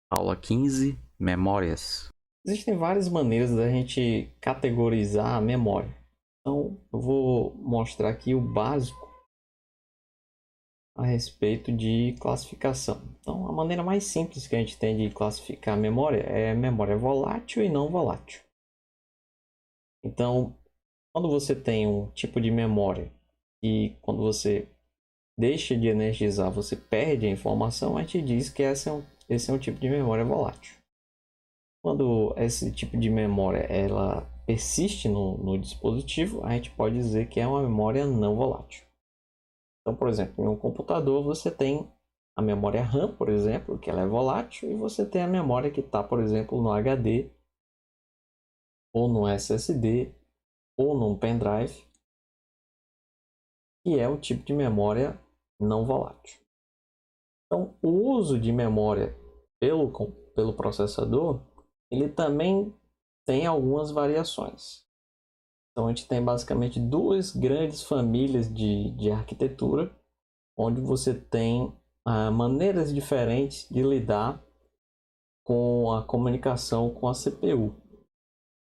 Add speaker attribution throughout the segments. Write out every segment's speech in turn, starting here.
Speaker 1: Aula 15, Memórias.
Speaker 2: Existem várias maneiras da gente categorizar a memória. Então, eu vou mostrar aqui o básico a respeito de classificação. Então, a maneira mais simples que a gente tem de classificar a memória é memória volátil e não volátil. Então, quando você tem um tipo de memória e quando você deixa de energizar, você perde a informação, a gente diz que esse é um tipo de memória volátil. Quando esse tipo de memória ela persiste no dispositivo, a gente pode dizer que é uma memória não volátil. Então, por exemplo, em um computador você tem a memória RAM, por exemplo, que ela é volátil, e você tem a memória que está, por exemplo, no HD, ou no SSD, ou num pendrive, que é um tipo de memória não volátil. Então, o uso de memória pelo processador, ele também tem algumas variações. Então a gente tem basicamente duas grandes famílias de arquitetura, onde você tem maneiras diferentes de lidar com a comunicação com a CPU.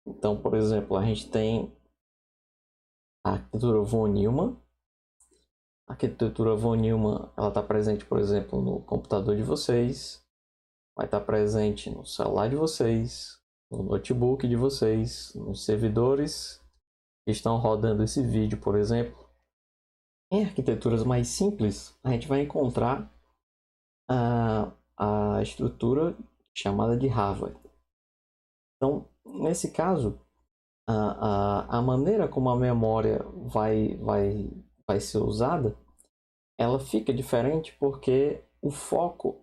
Speaker 2: Então, por exemplo, a gente tem a arquitetura von Neumann. A arquitetura von Neumann ela está presente, por exemplo, no computador de vocês, vai estar presente no celular de vocês, no notebook de vocês, nos servidores que estão rodando esse vídeo, por exemplo. Em arquiteturas mais simples, a gente vai encontrar a estrutura chamada de Harvard. Então, nesse caso, a maneira como a memória vai ser usada, ela fica diferente porque o foco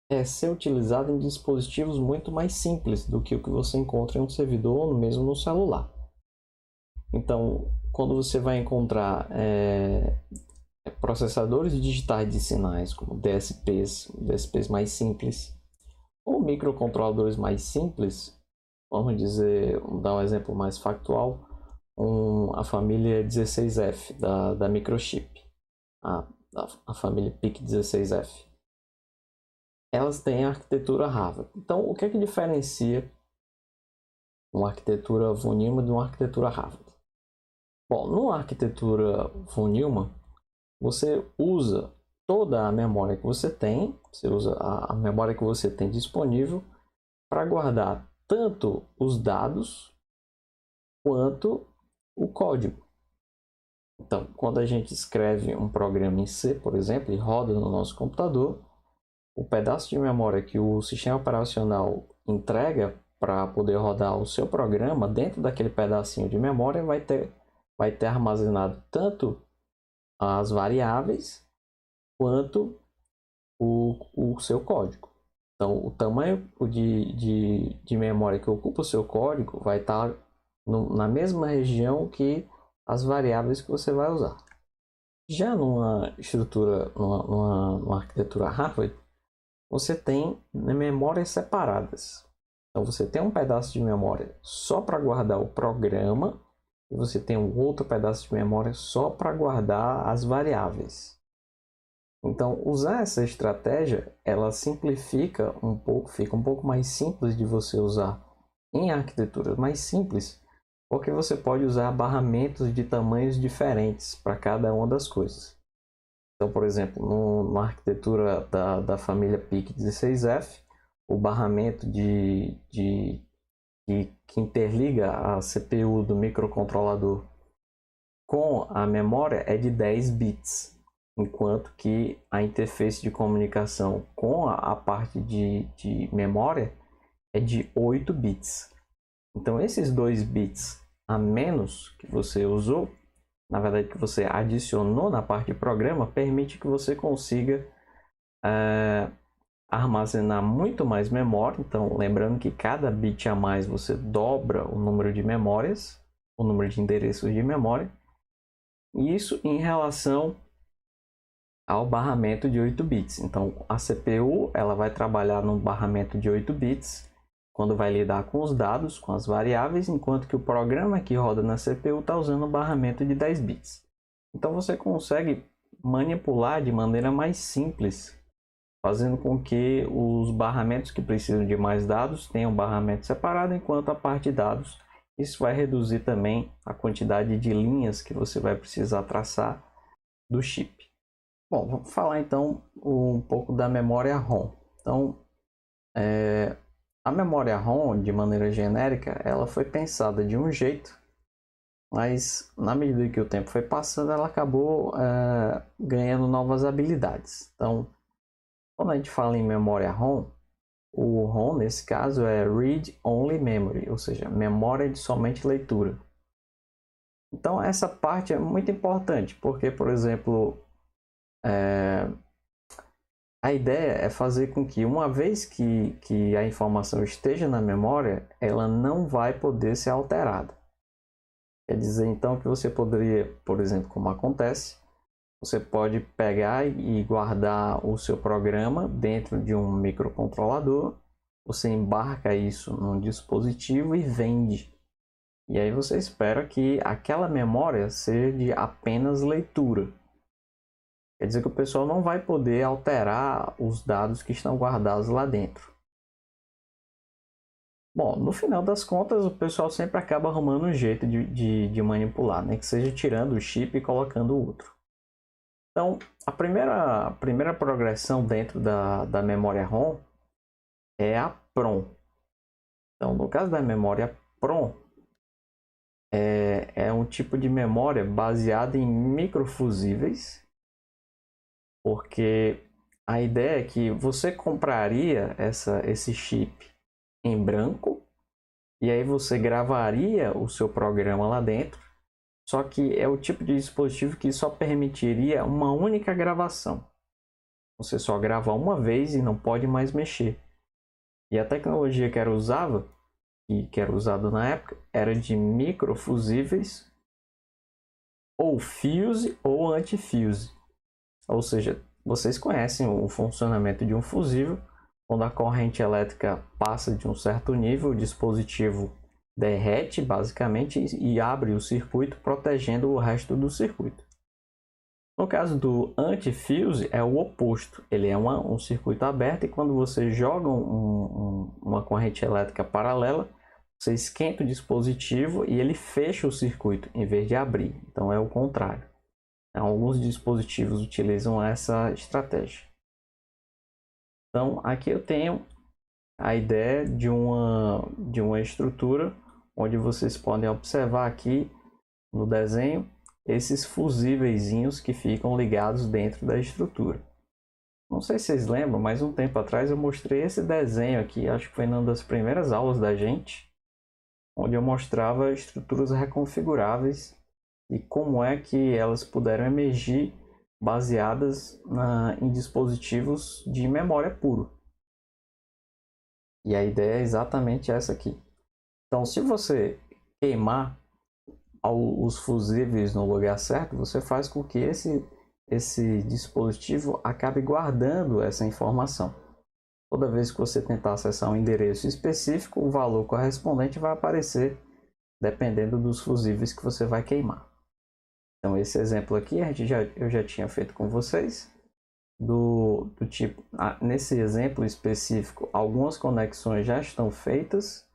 Speaker 2: é ser utilizado em dispositivos muito mais simples do que o que você encontra em um servidor ou mesmo no celular. Então, quando você vai encontrar processadores digitais de sinais, como DSPs mais simples, ou microcontroladores mais simples, vamos dizer, vamos dar um exemplo mais factual, a família 16F da Microchip, a família PIC16F. Elas têm a arquitetura Harvard. Então, o que é que diferencia uma arquitetura von Neumann de uma arquitetura Harvard? Bom, numa arquitetura von Neumann, você usa toda a memória que você tem, você usa a memória que você tem disponível para guardar tanto os dados quanto o código. Então, quando a gente escreve um programa em C, por exemplo, e roda no nosso computador, o pedaço de memória que o sistema operacional entrega para poder rodar o seu programa, dentro daquele pedacinho de memória vai ter armazenado tanto as variáveis quanto o seu código. Então, o tamanho de memória que ocupa o seu código vai estar na mesma região que as variáveis que você vai usar. Já numa estrutura, numa arquitetura Harvard, você tem memórias separadas. Então, você tem um pedaço de memória só para guardar o programa e você tem um outro pedaço de memória só para guardar as variáveis. Então, usar essa estratégia, ela simplifica um pouco, fica um pouco mais simples de você usar em arquiteturas mais simples, porque você pode usar barramentos de tamanhos diferentes para cada uma das coisas. Então, por exemplo, numa arquitetura da família PIC16F, o barramento que interliga a CPU do microcontrolador com a memória é de 10 bits, enquanto que a interface de comunicação com a parte de memória é de 8 bits. Então, esses 2 bits a menos que você usou, na verdade que você adicionou na parte de programa, permite que você consiga armazenar muito mais memória. Então, lembrando que cada bit a mais você dobra o número de memórias, o número de endereços de memória. E isso em relação ao barramento de 8 bits. Então, a CPU ela vai trabalhar no barramento de 8 bits quando vai lidar com os dados, com as variáveis, enquanto que o programa que roda na CPU está usando um barramento de 10 bits. Então, você consegue manipular de maneira mais simples fazendo com que os barramentos que precisam de mais dados tenham barramento separado, enquanto a parte de dados, isso vai reduzir também a quantidade de linhas que você vai precisar traçar do chip. Bom, vamos falar então um pouco da memória ROM. Então, a memória ROM, de maneira genérica, ela foi pensada de um jeito, mas na medida que o tempo foi passando, ela acabou ganhando novas habilidades. Então, quando a gente fala em memória ROM, o ROM nesse caso é Read Only Memory, ou seja, memória de somente leitura. Então essa parte é muito importante, porque, por exemplo, a ideia é fazer com que, uma vez que a informação esteja na memória, ela não vai poder ser alterada. Quer dizer, então, que você poderia, por exemplo, como acontece, você pode pegar e guardar o seu programa dentro de um microcontrolador, você embarca isso num dispositivo e vende. E aí você espera que aquela memória seja de apenas leitura. Quer dizer que o pessoal não vai poder alterar os dados que estão guardados lá dentro. Bom, no final das contas, o pessoal sempre acaba arrumando um jeito de manipular, né? Que seja tirando o chip e colocando o outro. Então, a primeira progressão dentro da memória ROM é a PROM. Então, no caso da memória PROM, é um tipo de memória baseada em microfusíveis, porque a ideia é que você compraria esse chip em branco e aí você gravaria o seu programa lá dentro, só que é o tipo de dispositivo que só permitiria uma única gravação. Você só grava uma vez e não pode mais mexer. E a tecnologia que era usada na época era de microfusíveis ou fuse ou antifuse. Ou seja, vocês conhecem o funcionamento de um fusível. Quando a corrente elétrica passa de um certo nível, o dispositivo derrete basicamente e abre o circuito, protegendo o resto do circuito. No caso do antifuse é o oposto, ele é um circuito aberto e quando você joga uma corrente elétrica paralela, você esquenta o dispositivo e ele fecha o circuito em vez de abrir, então é o contrário. Alguns dispositivos utilizam essa estratégia. Então aqui eu tenho a ideia de uma estrutura onde vocês podem observar aqui no desenho esses fusíveis que ficam ligados dentro da estrutura. Não sei se vocês lembram, mas um tempo atrás eu mostrei esse desenho aqui, acho que foi numa das primeiras aulas da gente, onde eu mostrava estruturas reconfiguráveis e como é que elas puderam emergir baseadas em dispositivos de memória puro. E a ideia é exatamente essa aqui. Então, se você queimar os fusíveis no lugar certo, você faz com que esse dispositivo acabe guardando essa informação. Toda vez que você tentar acessar um endereço específico, o valor correspondente vai aparecer dependendo dos fusíveis que você vai queimar. Então esse exemplo aqui eu já tinha feito com vocês, do tipo, nesse exemplo específico, algumas conexões já estão feitas,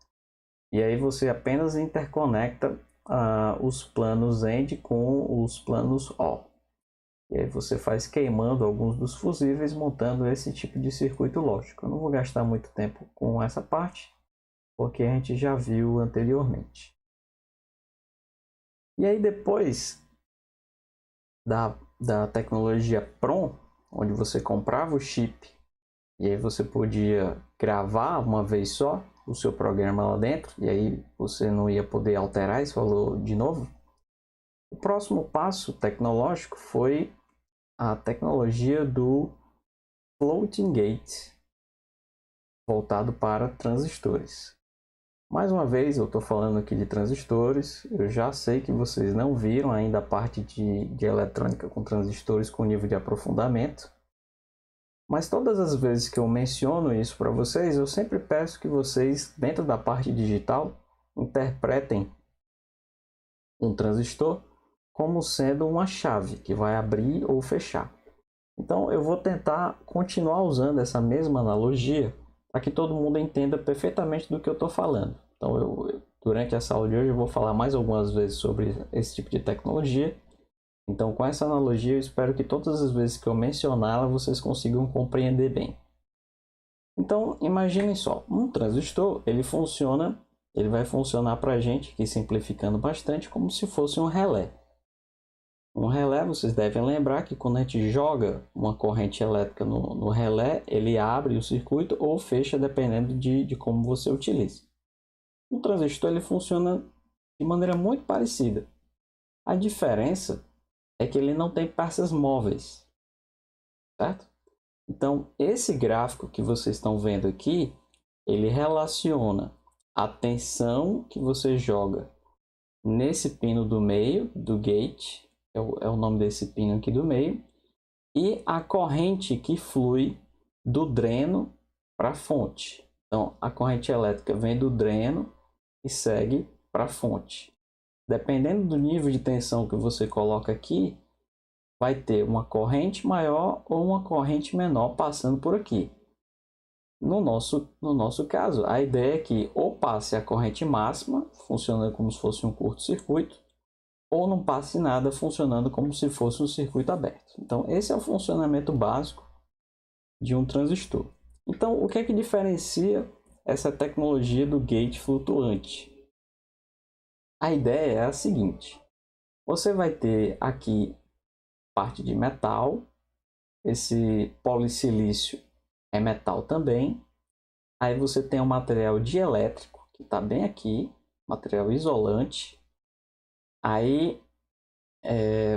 Speaker 2: e aí você apenas interconecta os planos AND com os planos OR. E aí você faz queimando alguns dos fusíveis, montando esse tipo de circuito lógico. Eu não vou gastar muito tempo com essa parte, porque a gente já viu anteriormente. E aí depois da tecnologia PROM, onde você comprava o chip e aí você podia gravar uma vez só o seu programa lá dentro, e aí você não ia poder alterar esse valor de novo. O próximo passo tecnológico foi a tecnologia do Floating Gate, voltado para transistores. Mais uma vez eu estou falando aqui de transistores, eu já sei que vocês não viram ainda a parte de eletrônica com transistores com nível de aprofundamento, mas todas as vezes que eu menciono isso para vocês, eu sempre peço que vocês, dentro da parte digital, interpretem um transistor como sendo uma chave que vai abrir ou fechar. Então eu vou tentar continuar usando essa mesma analogia para que todo mundo entenda perfeitamente do que eu estou falando. Então durante essa aula de hoje eu vou falar mais algumas vezes sobre esse tipo de tecnologia. Então com essa analogia eu espero que todas as vezes que eu mencioná-la vocês consigam compreender bem. Então imaginem só, um transistor ele vai funcionar para a gente, aqui simplificando bastante, como se fosse um relé. Um relé, vocês devem lembrar que quando a gente joga uma corrente elétrica no relé, ele abre o circuito ou fecha dependendo de como você utiliza. O transistor ele funciona de maneira muito parecida. A diferença é que ele não tem peças móveis, certo? Então, esse gráfico que vocês estão vendo aqui, ele relaciona a tensão que você joga nesse pino do meio, do gate, é o nome desse pino aqui do meio, e a corrente que flui do dreno para a fonte. Então, a corrente elétrica vem do dreno e segue para a fonte. Dependendo do nível de tensão que você coloca aqui, vai ter uma corrente maior ou uma corrente menor passando por aqui. No nosso caso, a ideia é que ou passe a corrente máxima, funcionando como se fosse um curto-circuito, ou não passe nada, funcionando como se fosse um circuito aberto. Então, esse é o funcionamento básico de um transistor. Então, o que é que diferencia essa tecnologia do gate flutuante? A ideia é a seguinte: você vai ter aqui parte de metal, esse polissilício é metal também. Aí você tem um material dielétrico, que está bem aqui, material isolante. Aí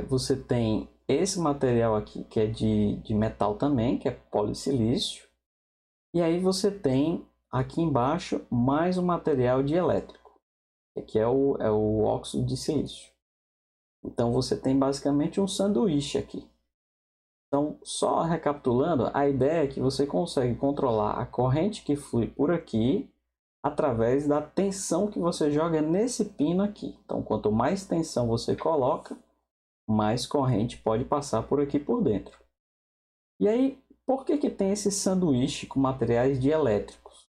Speaker 2: você tem esse material aqui, que é de metal também, que é polissilício. E aí você tem aqui embaixo mais um material dielétrico, que é o óxido de silício. Então você tem basicamente um sanduíche aqui. Então, só recapitulando, a ideia é que você consegue controlar a corrente que flui por aqui através da tensão que você joga nesse pino aqui. Então, quanto mais tensão você coloca, mais corrente pode passar por aqui por dentro. E aí, por que tem esse sanduíche com materiais dielétricos?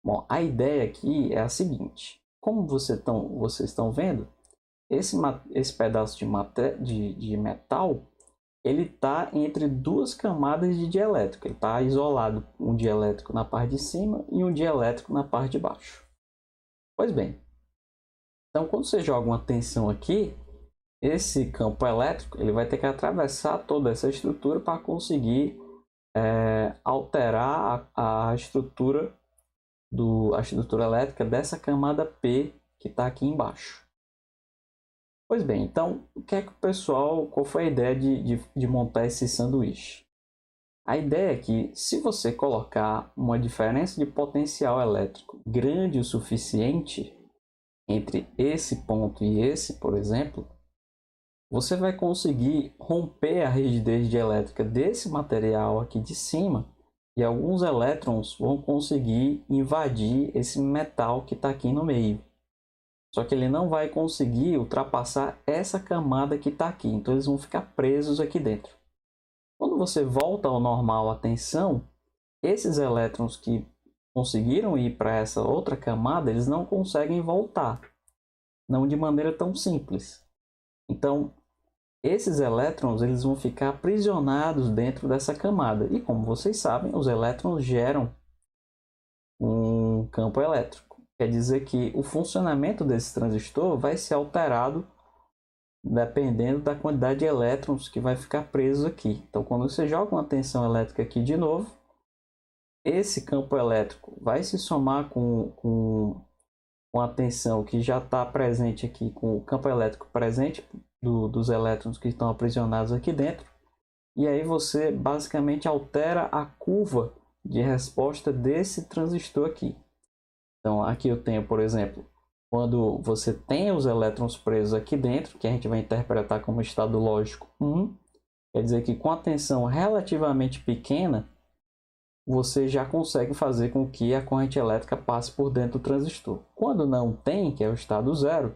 Speaker 2: Bom, a ideia aqui é a seguinte: como vocês estão vendo, esse pedaço de metal ele está entre duas camadas de dielétrico. Ele está isolado, um dielétrico na parte de cima e um dielétrico na parte de baixo. Pois bem, então quando você joga uma tensão aqui, esse campo elétrico ele vai ter que atravessar toda essa estrutura para conseguir alterar a estrutura elétrica dessa camada P que está aqui embaixo. Pois bem, então qual foi a ideia de montar esse sanduíche? A ideia é que se você colocar uma diferença de potencial elétrico grande o suficiente entre esse ponto e esse, por exemplo, você vai conseguir romper a rigidez dielétrica desse material aqui de cima e alguns elétrons vão conseguir invadir esse metal que está aqui no meio. Só que ele não vai conseguir ultrapassar essa camada que está aqui. Então eles vão ficar presos aqui dentro. Quando você volta ao normal a tensão, esses elétrons que conseguiram ir para essa outra camada, eles não conseguem voltar. Não de maneira tão simples. Então, esses elétrons eles vão ficar aprisionados dentro dessa camada. E como vocês sabem, os elétrons geram um campo elétrico. Quer dizer que o funcionamento desse transistor vai ser alterado dependendo da quantidade de elétrons que vai ficar preso aqui. Então, quando você joga uma tensão elétrica aqui de novo, esse campo elétrico vai se somar com a tensão que já está presente aqui, com o campo elétrico presente dos elétrons que estão aprisionados aqui dentro. E aí você basicamente altera a curva de resposta desse transistor aqui. Então, aqui eu tenho, por exemplo, quando você tem os elétrons presos aqui dentro, que a gente vai interpretar como estado lógico 1, quer dizer que com a tensão relativamente pequena, você já consegue fazer com que a corrente elétrica passe por dentro do transistor. Quando não tem, que é o estado 0,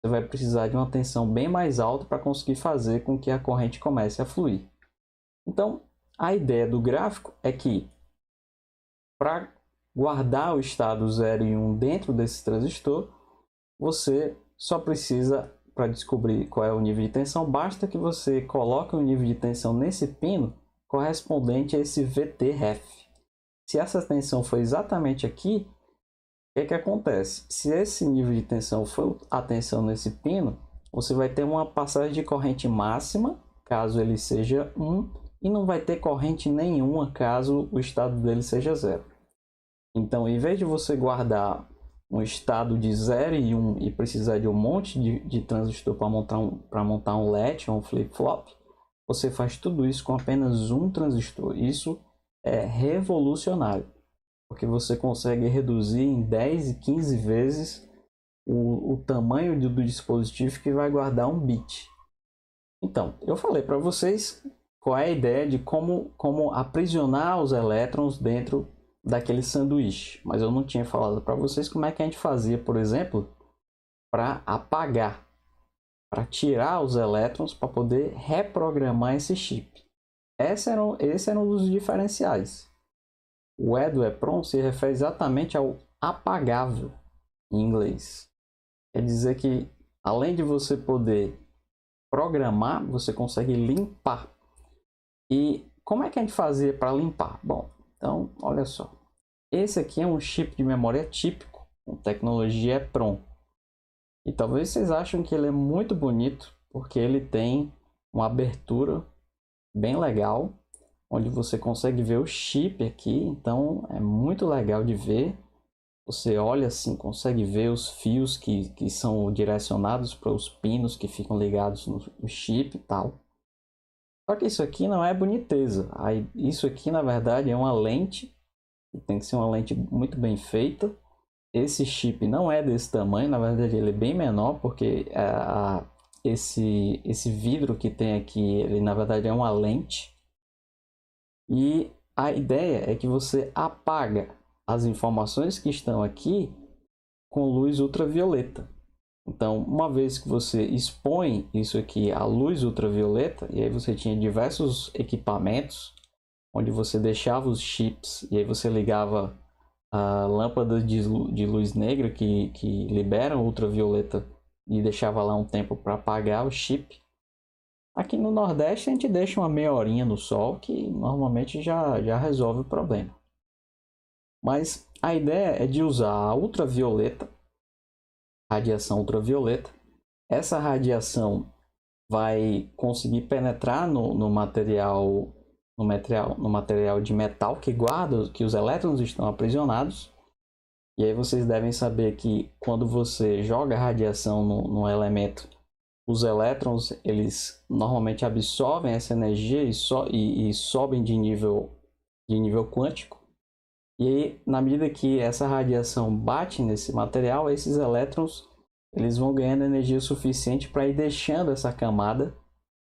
Speaker 2: você vai precisar de uma tensão bem mais alta para conseguir fazer com que a corrente comece a fluir. Então, a ideia do gráfico é que para guardar o estado 0 e 1 dentro desse transistor, você só precisa, para descobrir qual é o nível de tensão, basta que você coloque o nível de tensão nesse pino correspondente a esse VT-ref. Se essa tensão for exatamente aqui, o que acontece? Se esse nível de tensão for a tensão nesse pino, você vai ter uma passagem de corrente máxima, caso ele seja 1, e não vai ter corrente nenhuma, caso o estado dele seja 0. Então, em vez de você guardar um estado de 0 e 1 e precisar de um monte de transistor para montar um latch ou um flip-flop, você faz tudo isso com apenas um transistor. Isso é revolucionário, porque você consegue reduzir em 10 e 15 vezes o tamanho do dispositivo que vai guardar um bit. Então, eu falei para vocês qual é a ideia de como aprisionar os elétrons dentro daquele sanduíche, mas eu não tinha falado para vocês como é que a gente fazia, por exemplo, para apagar, para tirar os elétrons para poder reprogramar esse chip. Esse era um dos diferenciais. O E do EEPROM se refere exatamente ao apagável em inglês. Quer dizer que, além de você poder programar, você consegue limpar. E como é que a gente fazia para limpar? Bom, então, olha só. Esse aqui é um chip de memória típico, com tecnologia EEPROM. E talvez vocês achem que ele é muito bonito, porque ele tem uma abertura bem legal, onde você consegue ver o chip aqui. Então, é muito legal de ver. Você olha assim, consegue ver os fios que são direcionados para os pinos que ficam ligados no chip e tal. Só que isso aqui não é boniteza. Isso aqui, na verdade, é uma lente. Tem que ser uma lente muito bem feita. Esse chip não é desse tamanho. Na verdade, ele é bem menor, porque esse vidro que tem aqui, ele na verdade é uma lente. E a ideia é que você apaga as informações que estão aqui com luz ultravioleta. Então, uma vez que você expõe isso aqui à luz ultravioleta, e aí você tinha diversos equipamentos onde você deixava os chips e aí você ligava a lâmpada de luz negra que liberam ultravioleta e deixava lá um tempo para apagar o chip. Aqui no Nordeste a gente deixa uma meia horinha no sol, que normalmente já resolve o problema. Mas a ideia é de usar a ultravioleta, radiação ultravioleta. Essa radiação vai conseguir penetrar no material de metal que guarda, que os elétrons estão aprisionados. E aí vocês devem saber que quando você joga radiação no elemento, os elétrons eles normalmente absorvem essa energia e sobem de nível quântico. E aí, na medida que essa radiação bate nesse material, esses elétrons eles vão ganhando energia suficiente para ir deixando essa camada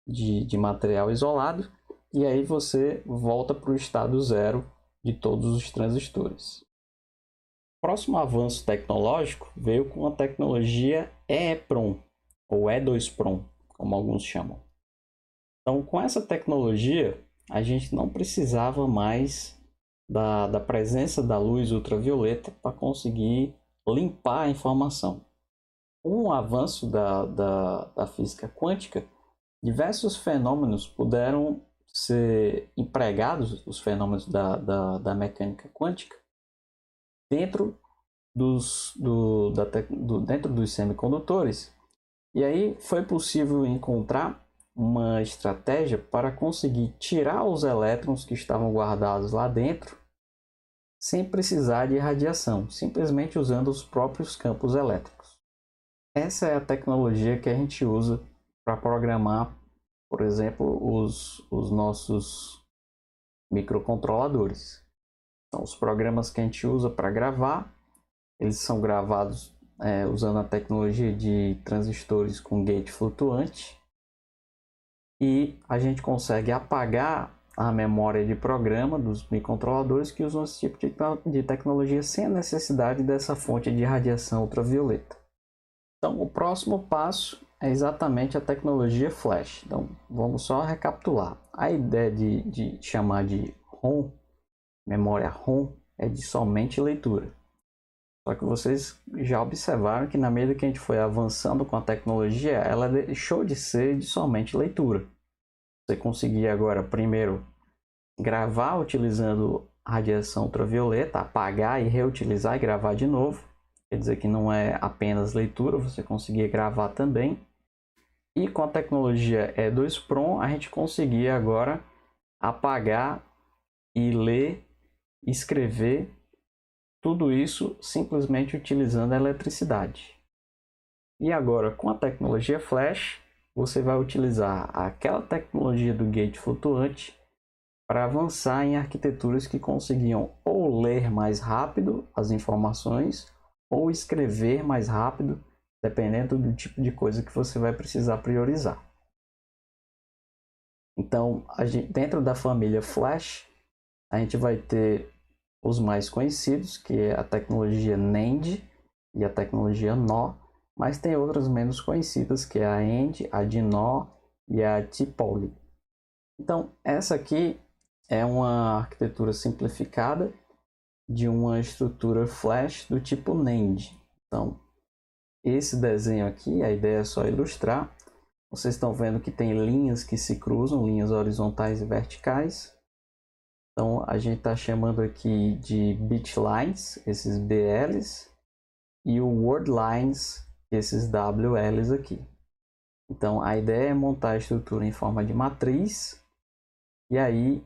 Speaker 2: de material isolado, e aí você volta para o estado 0 de todos os transistores. O próximo avanço tecnológico veio com a tecnologia EEPROM, ou E2PROM, como alguns chamam. Então, com essa tecnologia, a gente não precisava mais da presença da luz ultravioleta para conseguir limpar a informação. Com o avanço da física quântica, diversos fenômenos puderam ser empregados, os fenômenos da mecânica quântica, dentro dentro dos semicondutores. E aí foi possível encontrar uma estratégia para conseguir tirar os elétrons que estavam guardados lá dentro sem precisar de radiação, simplesmente usando os próprios campos elétricos. Essa é a tecnologia que a gente usa para programar, por exemplo, os nossos microcontroladores. Então, os programas que a gente usa para gravar, eles são gravados usando a tecnologia de transistores com gate flutuante, e a gente consegue apagar a memória de programa dos microcontroladores que usam esse tipo de tecnologia sem a necessidade dessa fonte de radiação ultravioleta. Então, o próximo passo é exatamente a tecnologia flash. Então, vamos só recapitular. A ideia de chamar de ROM, memória ROM, é de somente leitura. Só que vocês já observaram que na medida que a gente foi avançando com a tecnologia, ela deixou de ser de somente leitura. Você conseguia agora, primeiro, gravar utilizando radiação ultravioleta, apagar e reutilizar e gravar de novo. Quer dizer que não é apenas leitura, você conseguia gravar também. E com a tecnologia E2PROM, a gente conseguia agora apagar e ler, escrever, tudo isso simplesmente utilizando a eletricidade. E agora, com a tecnologia flash, você vai utilizar aquela tecnologia do gate flutuante para avançar em arquiteturas que conseguiam ou ler mais rápido as informações ou escrever mais rápido, dependendo do tipo de coisa que você vai precisar priorizar. Então, dentro da família Flash, a gente vai ter os mais conhecidos, que é a tecnologia NAND e a tecnologia NOR, mas tem outras menos conhecidas, que é a AND, a de NOR e a TPOLY. Então, essa aqui é uma arquitetura simplificada de uma estrutura flash do tipo NAND. Então, esse desenho aqui, a ideia é só ilustrar. Vocês estão vendo que tem linhas que se cruzam, linhas horizontais e verticais. Então, a gente está chamando aqui de bit lines, esses BLs, e o word lines, esses WLs aqui. Então, a ideia é montar a estrutura em forma de matriz, e aí,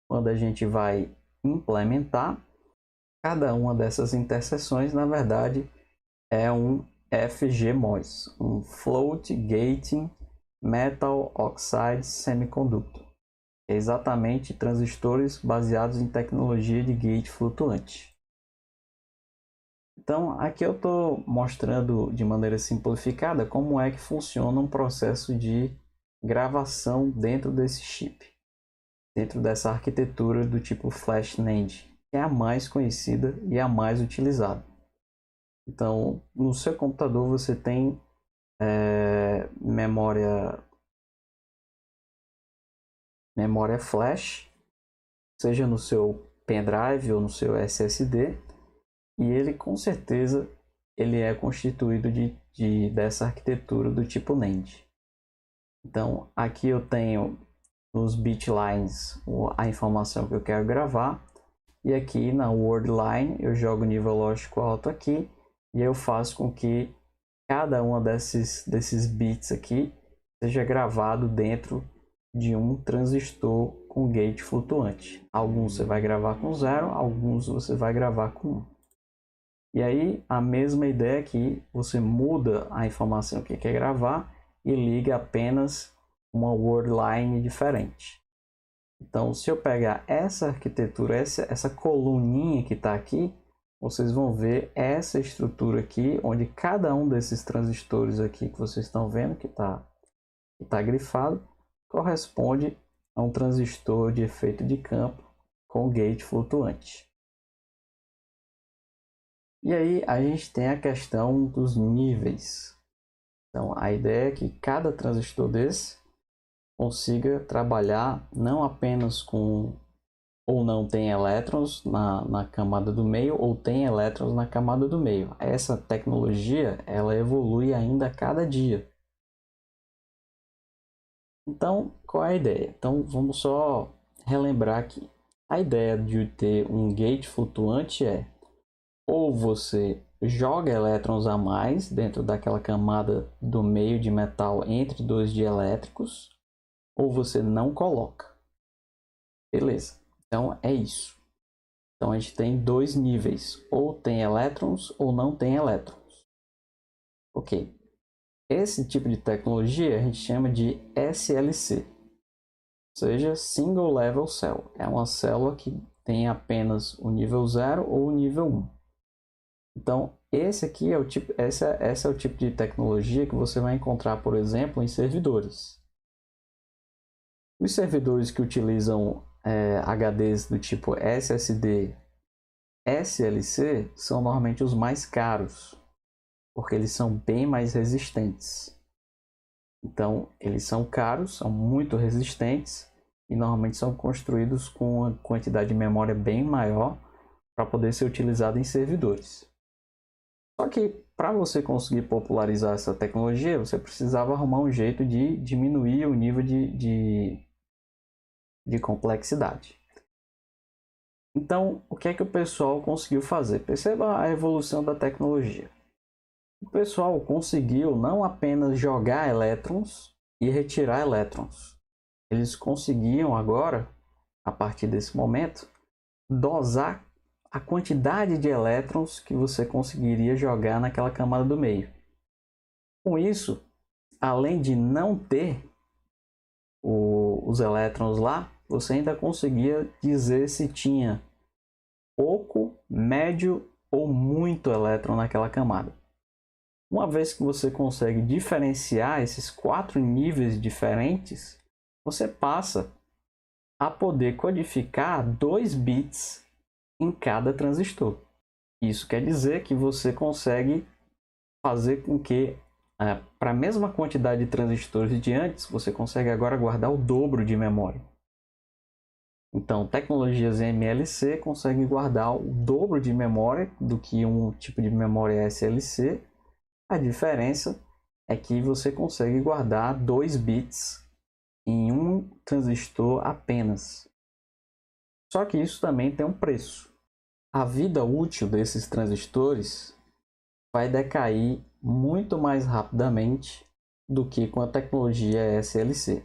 Speaker 2: quando a gente vai implementar, cada uma dessas interseções, na verdade, é um FGMOS, um Float Gating Metal Oxide Semiconductor. É exatamente transistores baseados em tecnologia de gate flutuante. Então, aqui eu estou mostrando de maneira simplificada como é que funciona um processo de gravação dentro desse chip, dentro dessa arquitetura do tipo Flash NAND, que é a mais conhecida e a mais utilizada. Então, no seu computador você tem memória flash, seja no seu pendrive ou no seu SSD, e ele com certeza ele é constituído dessa arquitetura do tipo NAND. Então, aqui eu tenho nos bit lines a informação que eu quero gravar, e aqui na word line eu jogo nível lógico alto aqui, e eu faço com que cada uma desses bits aqui seja gravado dentro de um transistor com gate flutuante. Alguns você vai gravar com 0, alguns você vai gravar com 1. E aí a mesma ideia aqui, você muda a informação que quer gravar e liga apenas uma word line diferente. Então, se eu pegar essa arquitetura, essa coluninha que está aqui, vocês vão ver essa estrutura aqui, onde cada um desses transistores aqui que vocês estão vendo, que está grifado, corresponde a um transistor de efeito de campo com gate flutuante. E aí a gente tem a questão dos níveis. Então, a ideia é que cada transistor desse consiga trabalhar não apenas com ou não tem elétrons na camada do meio ou tem elétrons na camada do meio. Essa tecnologia ela evolui ainda a cada dia. Então, qual é a ideia? Então, vamos só relembrar aqui. A ideia de ter um gate flutuante é ou você joga elétrons a mais dentro daquela camada do meio de metal entre dois dielétricos, ou você não coloca. Beleza, então é isso. Então a gente tem dois níveis, ou tem elétrons ou não tem elétrons. Ok, esse tipo de tecnologia a gente chama de SLC, ou seja, Single Level Cell. É uma célula que tem apenas o nível 0 ou o nível 1. Então esse aqui é o tipo, esse é o tipo de tecnologia que você vai encontrar, por exemplo, em servidores. Os servidores que utilizam HDs do tipo SSD, SLC são normalmente os mais caros, porque eles são bem mais resistentes. Então, eles são caros, são muito resistentes e normalmente são construídos com uma quantidade de memória bem maior para poder ser utilizado em servidores. Só que para você conseguir popularizar essa tecnologia, você precisava arrumar um jeito de diminuir o nível de complexidade. Então, o que é que o pessoal conseguiu fazer? Perceba a evolução da tecnologia. O pessoal conseguiu não apenas jogar elétrons e retirar elétrons. Eles conseguiam agora, a partir desse momento, dosar a quantidade de elétrons que você conseguiria jogar naquela camada do meio. Com isso, além de não ter os elétrons lá, você ainda conseguia dizer se tinha pouco, médio ou muito elétron naquela camada. Uma vez que você consegue diferenciar esses 4 níveis diferentes, você passa a poder codificar 2 bits em cada transistor. Isso quer dizer que você consegue fazer com que, para a mesma quantidade de transistores de antes, você consegue agora guardar o dobro de memória. Então, tecnologias MLC conseguem guardar o dobro de memória do que um tipo de memória SLC. A diferença é que você consegue guardar 2 bits em um transistor apenas. Só que isso também tem um preço. A vida útil desses transistores vai decair muito mais rapidamente do que com a tecnologia SLC.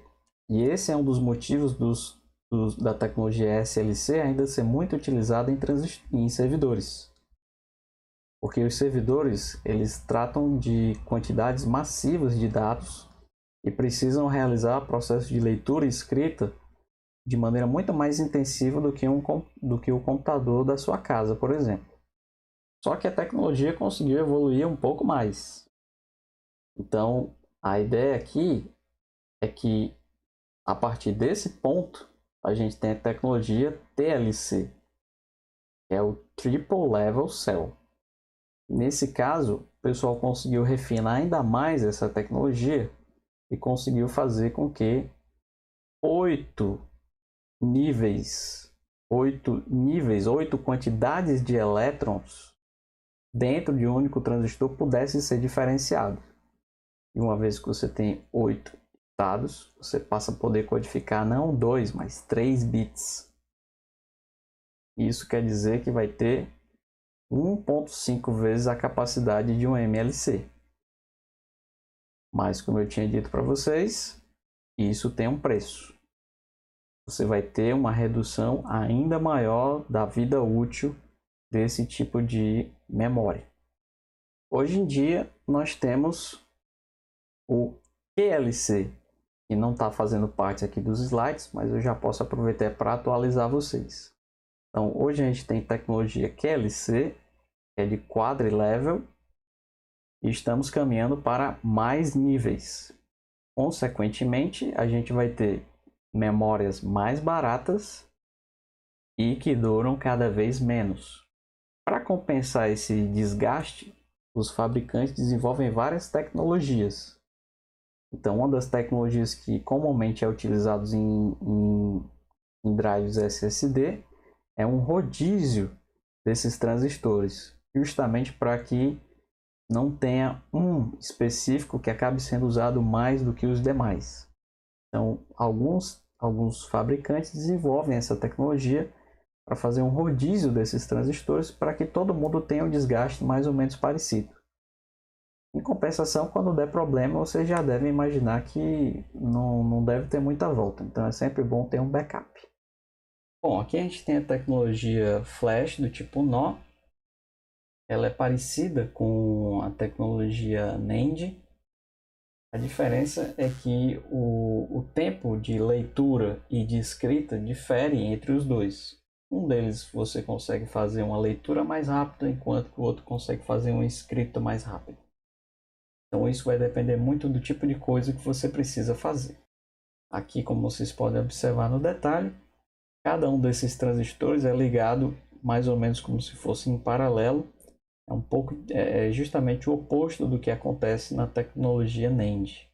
Speaker 2: E esse é um dos motivos da tecnologia SLC ainda ser muito utilizada em servidores. Porque os servidores, eles tratam de quantidades massivas de dados e precisam realizar processos de leitura e escrita de maneira muito mais intensiva do que o computador da sua casa, por exemplo. Só que a tecnologia conseguiu evoluir um pouco mais. Então, a ideia aqui é que, a partir desse ponto, a gente tem a tecnologia TLC, que é o Triple Level Cell. Nesse caso, o pessoal conseguiu refinar ainda mais essa tecnologia e conseguiu fazer com que 8 quantidades de elétrons dentro de um único transistor pudessem ser diferenciados. E uma vez que você tem 8 estados, você passa a poder codificar não 2, mas 3 bits. Isso quer dizer que vai ter 1.5 vezes a capacidade de um MLC. Mas, como eu tinha dito para vocês, isso tem um preço. Você vai ter uma redução ainda maior da vida útil desse tipo de memória. Hoje em dia, nós temos o QLC, que não está fazendo parte aqui dos slides, mas eu já posso aproveitar para atualizar vocês. Então, hoje a gente tem tecnologia QLC, que é de quadrilevel, e estamos caminhando para mais níveis. Consequentemente, a gente vai ter memórias mais baratas e que duram cada vez menos. Para compensar esse desgaste, os fabricantes desenvolvem várias tecnologias. Então, uma das tecnologias que comumente é utilizada em drives SSD é um rodízio desses transistores, justamente para que não tenha um específico que acabe sendo usado mais do que os demais. Então, alguns fabricantes desenvolvem essa tecnologia para fazer um rodízio desses transistores para que todo mundo tenha um desgaste mais ou menos parecido. Em compensação, quando der problema, você já deve imaginar que não deve ter muita volta. Então, é sempre bom ter um backup. Bom, aqui a gente tem a tecnologia flash do tipo NOR. Ela é parecida com a tecnologia NAND. A diferença é que o tempo de leitura e de escrita difere entre os dois. Um deles você consegue fazer uma leitura mais rápida, enquanto que o outro consegue fazer uma escrita mais rápida. Então isso vai depender muito do tipo de coisa que você precisa fazer. Aqui, como vocês podem observar no detalhe, cada um desses transistores é ligado mais ou menos como se fosse em paralelo. É justamente o oposto do que acontece na tecnologia NAND.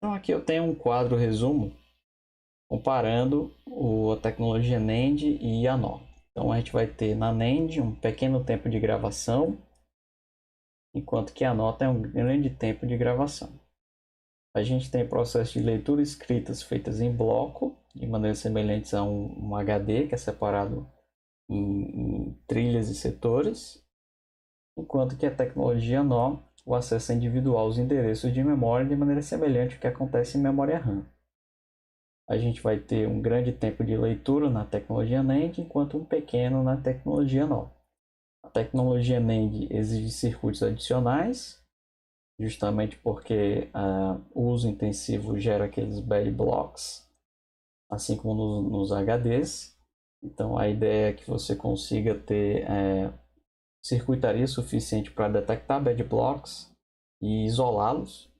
Speaker 3: Então aqui eu tenho um quadro resumo comparando a tecnologia NAND e a NOR. Então a gente vai ter na NAND um pequeno tempo de gravação, enquanto que a NOR tem um grande tempo de gravação. A gente tem processo de leitura e escritas feitas em bloco, de maneira semelhante a um HD, que é separado em trilhas e setores, enquanto que a tecnologia NOR, o acesso é individual aos endereços de memória de maneira semelhante ao que acontece em memória RAM. A gente vai ter um grande tempo de leitura na tecnologia NAND, enquanto um pequeno na tecnologia NOR. A tecnologia NAND exige circuitos adicionais, justamente porque o uso intensivo gera aqueles bad blocks, assim como nos HDs. Então a ideia é que você consiga ter circuitaria suficiente para detectar bad blocks e isolá-los.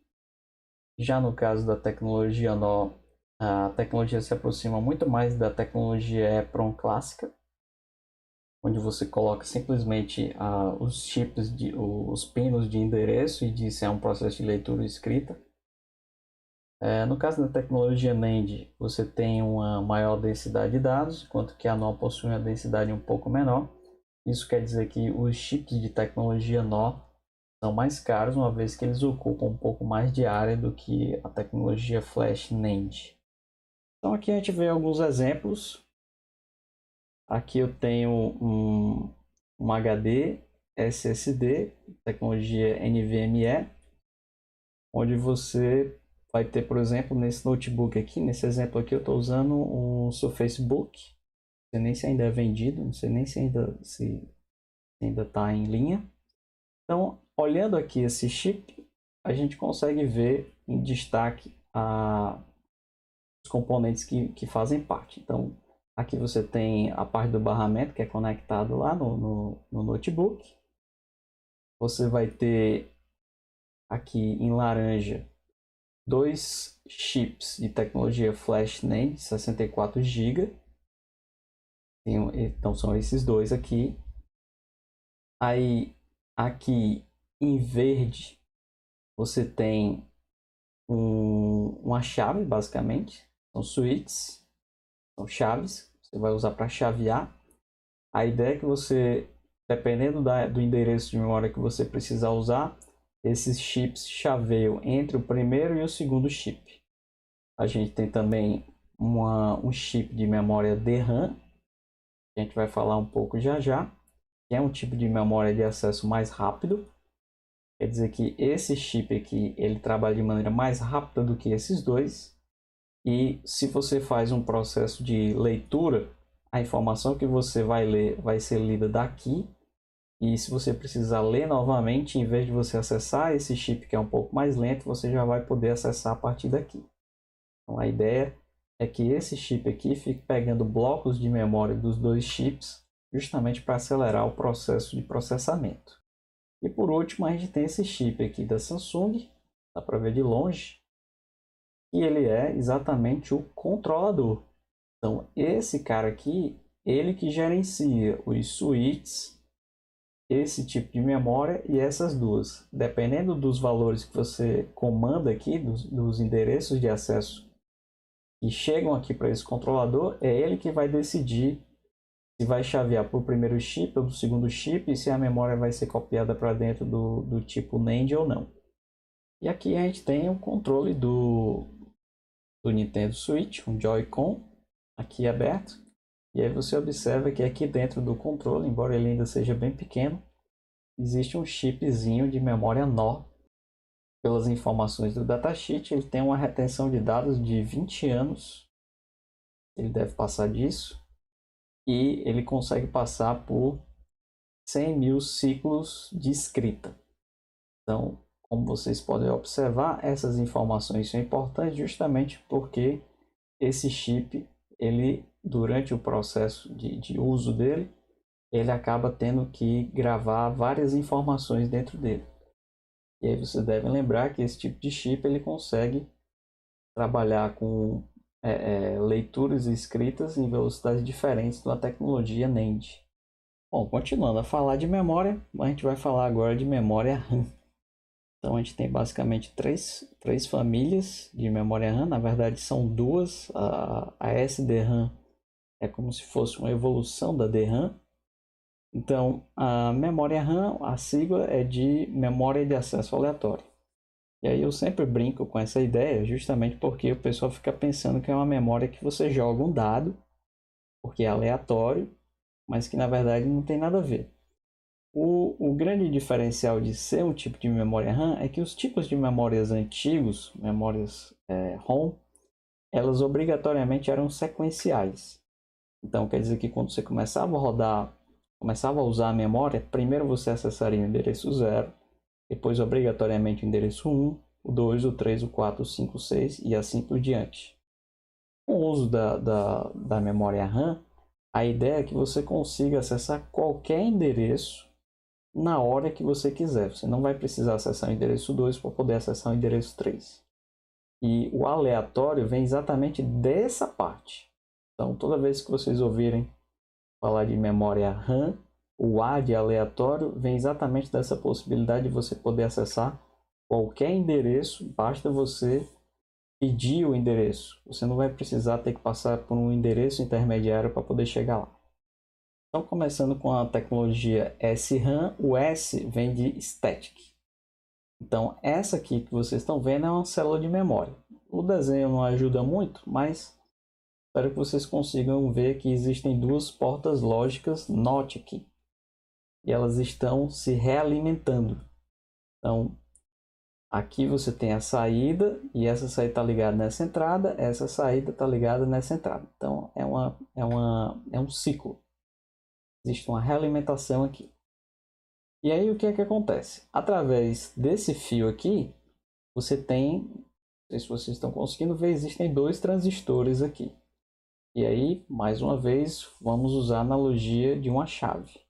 Speaker 3: Já no caso da tecnologia NOR, a tecnologia se aproxima muito mais da tecnologia EPROM clássica, onde você coloca simplesmente os chips, os pinos de endereço e diz se é um processo de leitura e escrita. No caso da tecnologia NAND, você tem uma maior densidade de dados, enquanto que a NOR possui uma densidade um pouco menor. Isso quer dizer que os chips de tecnologia NOR são mais caros, uma vez que eles ocupam um pouco mais de área do que a tecnologia Flash NAND. Então aqui a gente vê alguns exemplos. Aqui eu tenho um HD SSD, tecnologia NVMe, onde você vai ter, por exemplo, nesse notebook aqui, nesse exemplo aqui eu estou usando um Surface Book. Não sei nem se ainda é vendido, não sei nem se ainda está em linha. Então, olhando aqui esse chip, a gente consegue ver em destaque os componentes que fazem parte. Então, aqui você tem a parte do barramento que é conectado lá no notebook. Você vai ter aqui em laranja dois chips de tecnologia Flash NAND 64 GB. Então são esses dois aqui. Aí aqui em verde você tem uma chave, basicamente. São switches, são chaves. Você vai usar para chavear. A ideia é que você, dependendo do endereço de memória que você precisar usar, esses chips chaveiam entre o primeiro e o segundo chip. A gente tem também um chip de memória DRAM, que a gente vai falar um pouco já já, que é um tipo de memória de acesso mais rápido. Quer dizer que esse chip aqui, ele trabalha de maneira mais rápida do que esses dois. E se você faz um processo de leitura, a informação que você vai ler vai ser lida daqui. E se você precisar ler novamente, em vez de você acessar esse chip que é um pouco mais lento, você já vai poder acessar a partir daqui. Então a ideia é que esse chip aqui fique pegando blocos de memória dos dois chips, justamente para acelerar o processo de processamento. E por último, a gente tem esse chip aqui da Samsung, dá para ver de longe, e ele é exatamente o controlador. Então esse cara aqui, ele que gerencia os switches, esse tipo de memória e essas duas. Dependendo dos valores que você comanda aqui, dos endereços de acesso que chegam aqui para esse controlador, é ele que vai decidir se vai chavear para o primeiro chip ou do segundo chip e se a memória vai ser copiada para dentro do tipo NAND ou não. E aqui a gente tem o controle do Nintendo Switch, um Joy-Con aqui aberto. E aí você observa que aqui dentro do controle, embora ele ainda seja bem pequeno, existe um chipzinho de memória NOR. Pelas informações do datasheet, ele tem uma retenção de dados de 20 anos. Ele deve passar disso. E ele consegue passar por 100 mil ciclos de escrita. Então, como vocês podem observar, essas informações são importantes justamente porque esse chip, ele, durante o processo de uso dele, ele acaba tendo que gravar várias informações dentro dele. E aí você deve lembrar que esse tipo de chip ele consegue trabalhar com leituras e escritas em velocidades diferentes da tecnologia NAND. Bom, continuando a falar de memória, a gente vai falar agora de memória RAM. Então a gente tem basicamente três famílias de memória RAM. Na verdade são duas. A SDRAM é como se fosse uma evolução da DRAM. Então a memória RAM, a sigla é de memória de acesso aleatório. E aí eu sempre brinco com essa ideia justamente porque o pessoal fica pensando que é uma memória que você joga um dado, porque é aleatório, mas que na verdade não tem nada a ver. O grande diferencial de ser um tipo de memória RAM é que os tipos de memórias antigos, memórias ROM, elas obrigatoriamente eram sequenciais. Então quer dizer que quando você começava a rodar, começava a usar a memória, primeiro você acessaria o endereço 0, depois obrigatoriamente o endereço 1, o 2, o 3, o 4, o 5, o 6 e assim por diante. Com o uso da memória RAM, a ideia é que você consiga acessar qualquer endereço na hora que você quiser. Você não vai precisar acessar o endereço 2 para poder acessar o endereço 3. E o aleatório vem exatamente dessa parte. Então, toda vez que vocês ouvirem falar de memória RAM, o A de aleatório vem exatamente dessa possibilidade de você poder acessar qualquer endereço, basta você pedir o endereço. Você não vai precisar ter que passar por um endereço intermediário para poder chegar lá. Então, começando com a tecnologia SRAM, o S vem de Static. Então, essa aqui que vocês estão vendo é uma célula de memória. O desenho não ajuda muito, mas espero que vocês consigam ver que existem duas portas lógicas NOT aqui. E elas estão se realimentando. Então, aqui você tem a saída e essa saída está ligada nessa entrada, essa saída está ligada nessa entrada. Então, é um ciclo. Existe uma realimentação aqui. E aí o que é que acontece? Através desse fio aqui, você tem, não sei se vocês estão conseguindo ver, existem dois transistores aqui. E aí, mais uma vez, vamos usar a analogia de uma chave.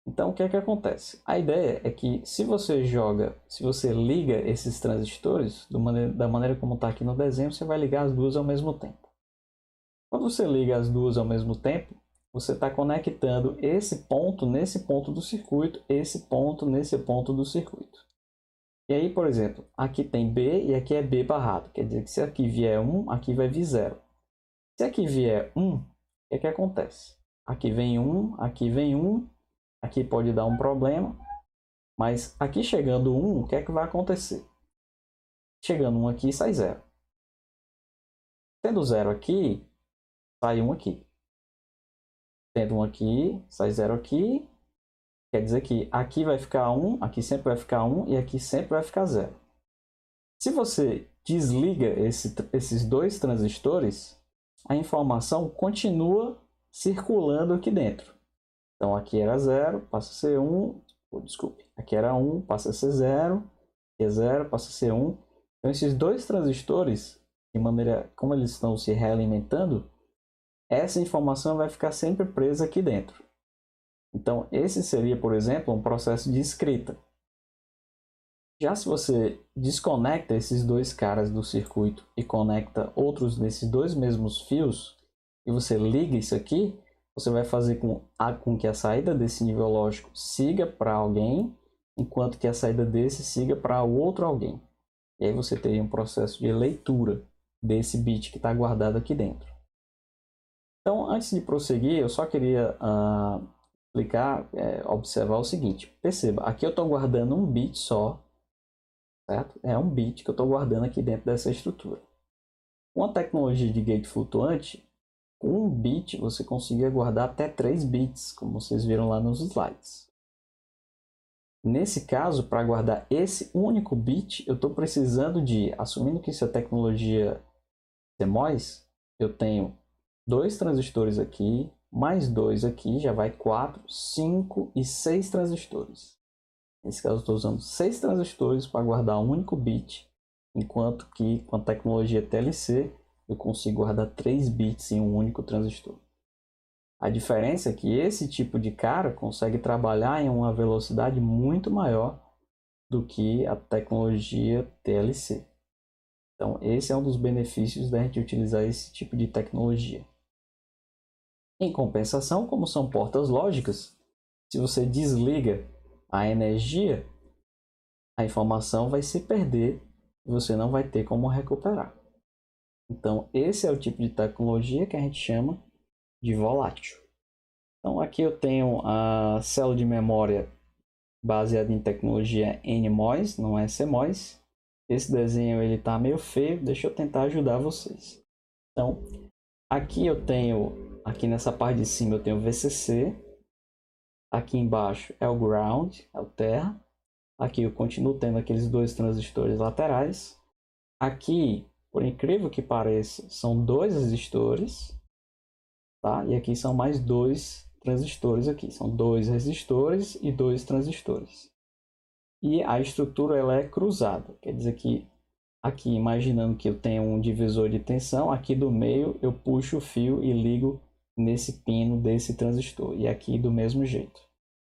Speaker 3: Então o que é que acontece? A ideia é que se você liga esses transistores, da maneira como está aqui no desenho, você vai ligar as duas ao mesmo tempo. Quando você liga as duas ao mesmo tempo, você está conectando esse ponto nesse ponto do circuito, esse ponto nesse ponto do circuito. E aí, por exemplo, aqui tem B e aqui é B barrado. Quer dizer que se aqui vier 1, aqui vai vir 0. Se aqui vier 1, o que é que acontece? Aqui vem 1, aqui vem 1, aqui pode dar um problema, mas aqui chegando 1, o que é que vai acontecer? Chegando 1 aqui, sai 0. Tendo 0 aqui, sai 1 aqui. Tendo 1 aqui, sai 0 aqui. Quer dizer que aqui vai ficar 1, aqui sempre vai ficar 1 e aqui sempre vai ficar 0. Se você desliga esses dois transistores, a informação continua circulando aqui dentro. Então aqui era 0, passa a ser 1, desculpe, aqui era 1, passa a ser 0, aqui é 0, passa a ser 1. Então esses dois transistores, de maneira como eles estão se realimentando, essa informação vai ficar sempre presa aqui dentro. Então esse seria, por exemplo, um processo de escrita. Já se você desconecta esses dois caras do circuito e conecta outros desses dois mesmos fios, e você liga isso aqui, você vai fazer com que a saída desse nível lógico siga para alguém, enquanto que a saída desse siga para o outro alguém. E aí você teria um processo de leitura desse bit que está guardado aqui dentro. Então, antes de prosseguir, eu só queria explicar, observar o seguinte. Perceba, aqui eu estou guardando um bit só, certo? É um bit que eu estou guardando aqui dentro dessa estrutura. Com a tecnologia de gate flutuante, com um bit você conseguia guardar até 3 bits, como vocês viram lá nos slides. Nesse caso, para guardar esse único bit, eu estou precisando de, assumindo que isso é tecnologia CMOS, eu tenho 2 transistores aqui, mais 2 aqui, já vai 4, 5 e 6 transistores. Nesse caso, eu estou usando 6 transistores para guardar um único bit, enquanto que com a tecnologia TLC, eu consigo guardar 3 bits em um único transistor. A diferença é que esse tipo de cara consegue trabalhar em uma velocidade muito maior do que a tecnologia TLC. Então, esse é um dos benefícios da gente utilizar esse tipo de tecnologia. Em compensação, como são portas lógicas, se você desliga a energia a informação vai se perder e você não vai ter como recuperar. Então, esse é o tipo de tecnologia que a gente chama de volátil. Então, aqui eu tenho a célula de memória baseada em tecnologia NMOS, não é CMOS. Esse desenho ele está meio feio, deixa eu tentar ajudar vocês. Então, aqui eu tenho, aqui nessa parte de cima eu tenho o VCC, aqui embaixo é o ground, é o terra. Aqui eu continuo tendo aqueles dois transistores laterais. Aqui, por incrível que pareça, são dois resistores, tá? E aqui são mais dois transistores aqui. São dois resistores e dois transistores. E a estrutura ela é cruzada. Quer dizer que aqui, imaginando que eu tenho um divisor de tensão, aqui do meio eu puxo o fio e ligo nesse pino desse transistor. E aqui do mesmo jeito.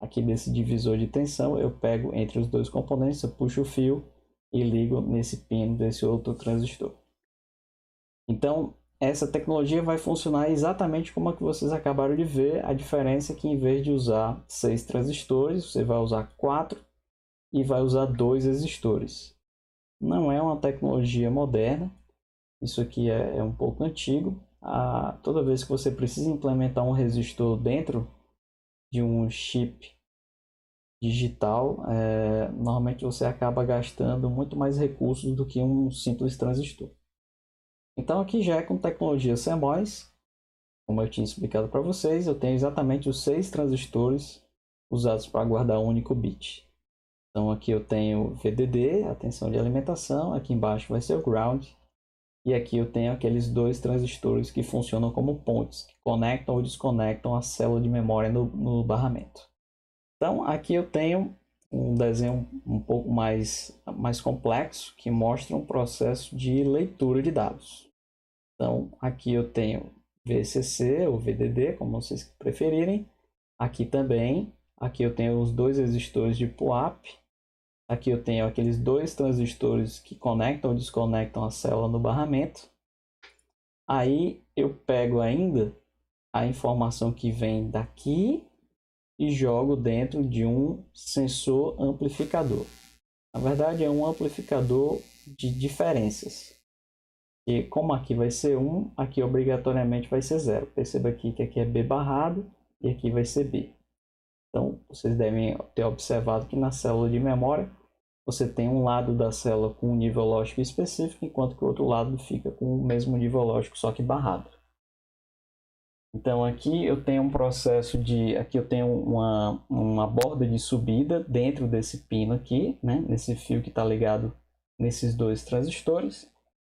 Speaker 3: Aqui desse divisor de tensão eu pego entre os dois componentes, eu puxo o fio e ligo nesse pino desse outro transistor. Então, essa tecnologia vai funcionar exatamente como a que vocês acabaram de ver. A diferença é que em vez de usar 6 transistores, você vai usar 4 e vai usar 2 resistores. Não é uma tecnologia moderna, isso aqui é um pouco antigo. Toda vez que você precisa implementar um resistor dentro de um chip digital, normalmente você acaba gastando muito mais recursos do que um simples transistor. Então aqui já é com tecnologia CMOS, como eu tinha explicado para vocês, eu tenho exatamente os 6 transistores usados para guardar um único bit. Então aqui eu tenho VDD, a tensão de alimentação, aqui embaixo vai ser o ground, e aqui eu tenho aqueles dois transistores que funcionam como pontes, que conectam ou desconectam a célula de memória no barramento. Então aqui eu tenho um desenho um pouco mais complexo, que mostra um processo de leitura de dados. Então aqui eu tenho VCC ou VDD, como vocês preferirem. Aqui também, aqui eu tenho os dois resistores de PUAP. Aqui eu tenho aqueles dois transistores que conectam ou desconectam a célula no barramento. Aí eu pego ainda a informação que vem daqui e jogo dentro de um sensor amplificador. Na verdade é um amplificador de diferenças. E como aqui vai ser 1, aqui obrigatoriamente vai ser 0. Perceba aqui que aqui é B barrado e aqui vai ser B. Então vocês devem ter observado que na célula de memória você tem um lado da célula com um nível lógico específico, enquanto que o outro lado fica com o mesmo nível lógico, só que barrado. Então aqui eu tenho um processo de... Aqui eu tenho uma borda de subida dentro desse pino aqui, né? Nesse fio que está ligado nesses dois transistores.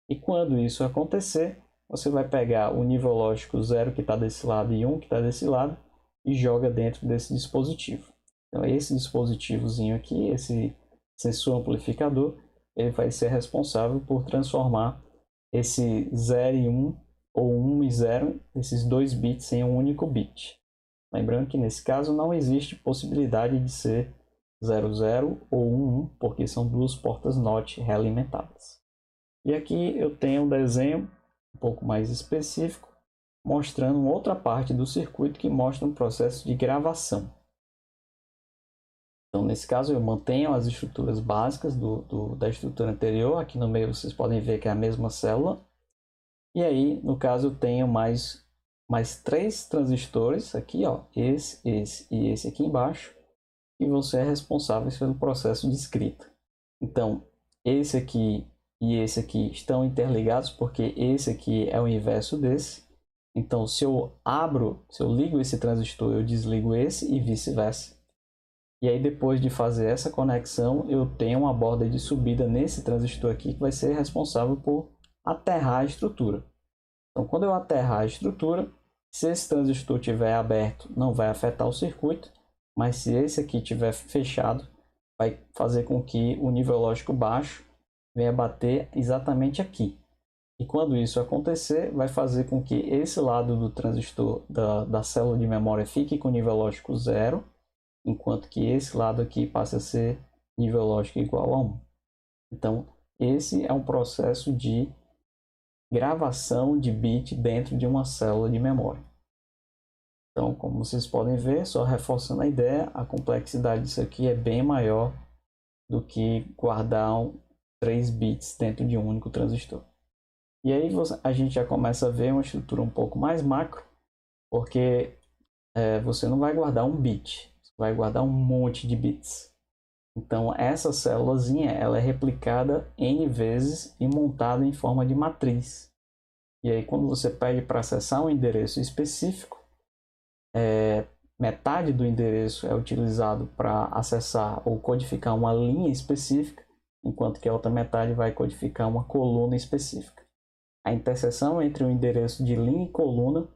Speaker 3: E quando isso acontecer, você vai pegar o nível lógico 0 que está desse lado e 1 que está desse lado e joga dentro desse dispositivo. Então esse dispositivozinho aqui, esse sensor amplificador, ele vai ser responsável por transformar esse 0 e 1 ou 1 e 0, esses dois bits, em um único bit. Lembrando que nesse caso não existe possibilidade de ser 00 ou 11, porque são duas portas NOT realimentadas. E aqui eu tenho um desenho um pouco mais específico, mostrando outra parte do circuito que mostra um processo de gravação. Então, nesse caso, eu mantenho as estruturas básicas da estrutura anterior. Aqui no meio vocês podem ver que é a mesma célula. E aí, no caso, eu tenho mais 3 transistores aqui, ó, esse e esse aqui embaixo, que vão ser responsáveis pelo processo de escrita. Então, esse aqui e esse aqui estão interligados porque esse aqui é o inverso desse. Então, se eu ligo esse transistor, eu desligo esse e vice-versa. E aí, depois de fazer essa conexão, eu tenho uma borda de subida nesse transistor aqui que vai ser responsável por aterrar a estrutura. Então, quando eu aterrar a estrutura, se esse transistor estiver aberto, não vai afetar o circuito, mas se esse aqui estiver fechado, vai fazer com que o nível lógico baixo venha bater exatamente aqui. E quando isso acontecer, vai fazer com que esse lado do transistor da célula de memória fique com nível lógico 0, enquanto que esse lado aqui passa a ser nível lógico igual a 1. Então, esse é um processo de gravação de bit dentro de uma célula de memória. Então, como vocês podem ver, só reforçando a ideia, a complexidade disso aqui é bem maior do que guardar 3 bits dentro de um único transistor. E aí a gente já começa a ver uma estrutura um pouco mais macro, porque você não vai guardar um bit, você vai guardar um monte de bits. Então essa célulazinha ela é replicada N vezes e montada em forma de matriz. E aí quando você pede para acessar um endereço específico, metade do endereço é utilizado para acessar ou codificar uma linha específica, enquanto que a outra metade vai codificar uma coluna específica. A interseção entre o endereço de linha e coluna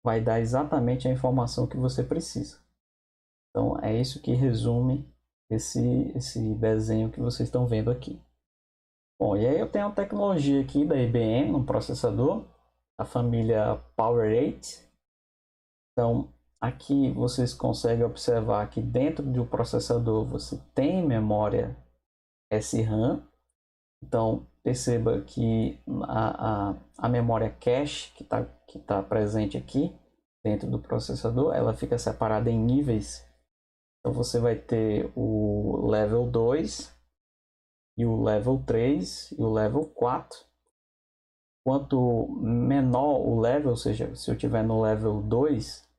Speaker 3: vai dar exatamente a informação que você precisa. Então é isso que resume esse desenho que vocês estão vendo aqui. Bom, e aí eu tenho uma tecnologia aqui da IBM, um processador, a família Power 8. Então aqui vocês conseguem observar que dentro do processador você tem memória SRAM. Então perceba que a memória cache que tá presente aqui dentro do processador, ela fica separada em níveis. Então você vai ter o level 2 e o level 3 e o level 4. Quanto menor o level, ou seja, se eu estiver no level 2,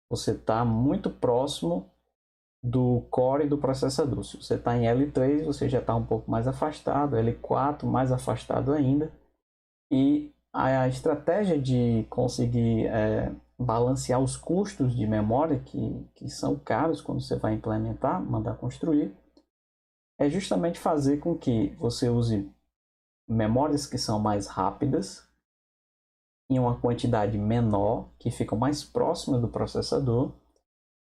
Speaker 3: você está muito próximo do core do processador. Se você está em L3, você já está um pouco mais afastado, L4 mais afastado ainda. E a estratégia de conseguir balancear os custos de memória, que são caros quando você vai implementar, mandar construir, é justamente fazer com que você use memórias que são mais rápidas, em uma quantidade menor, que ficam mais próximas do processador.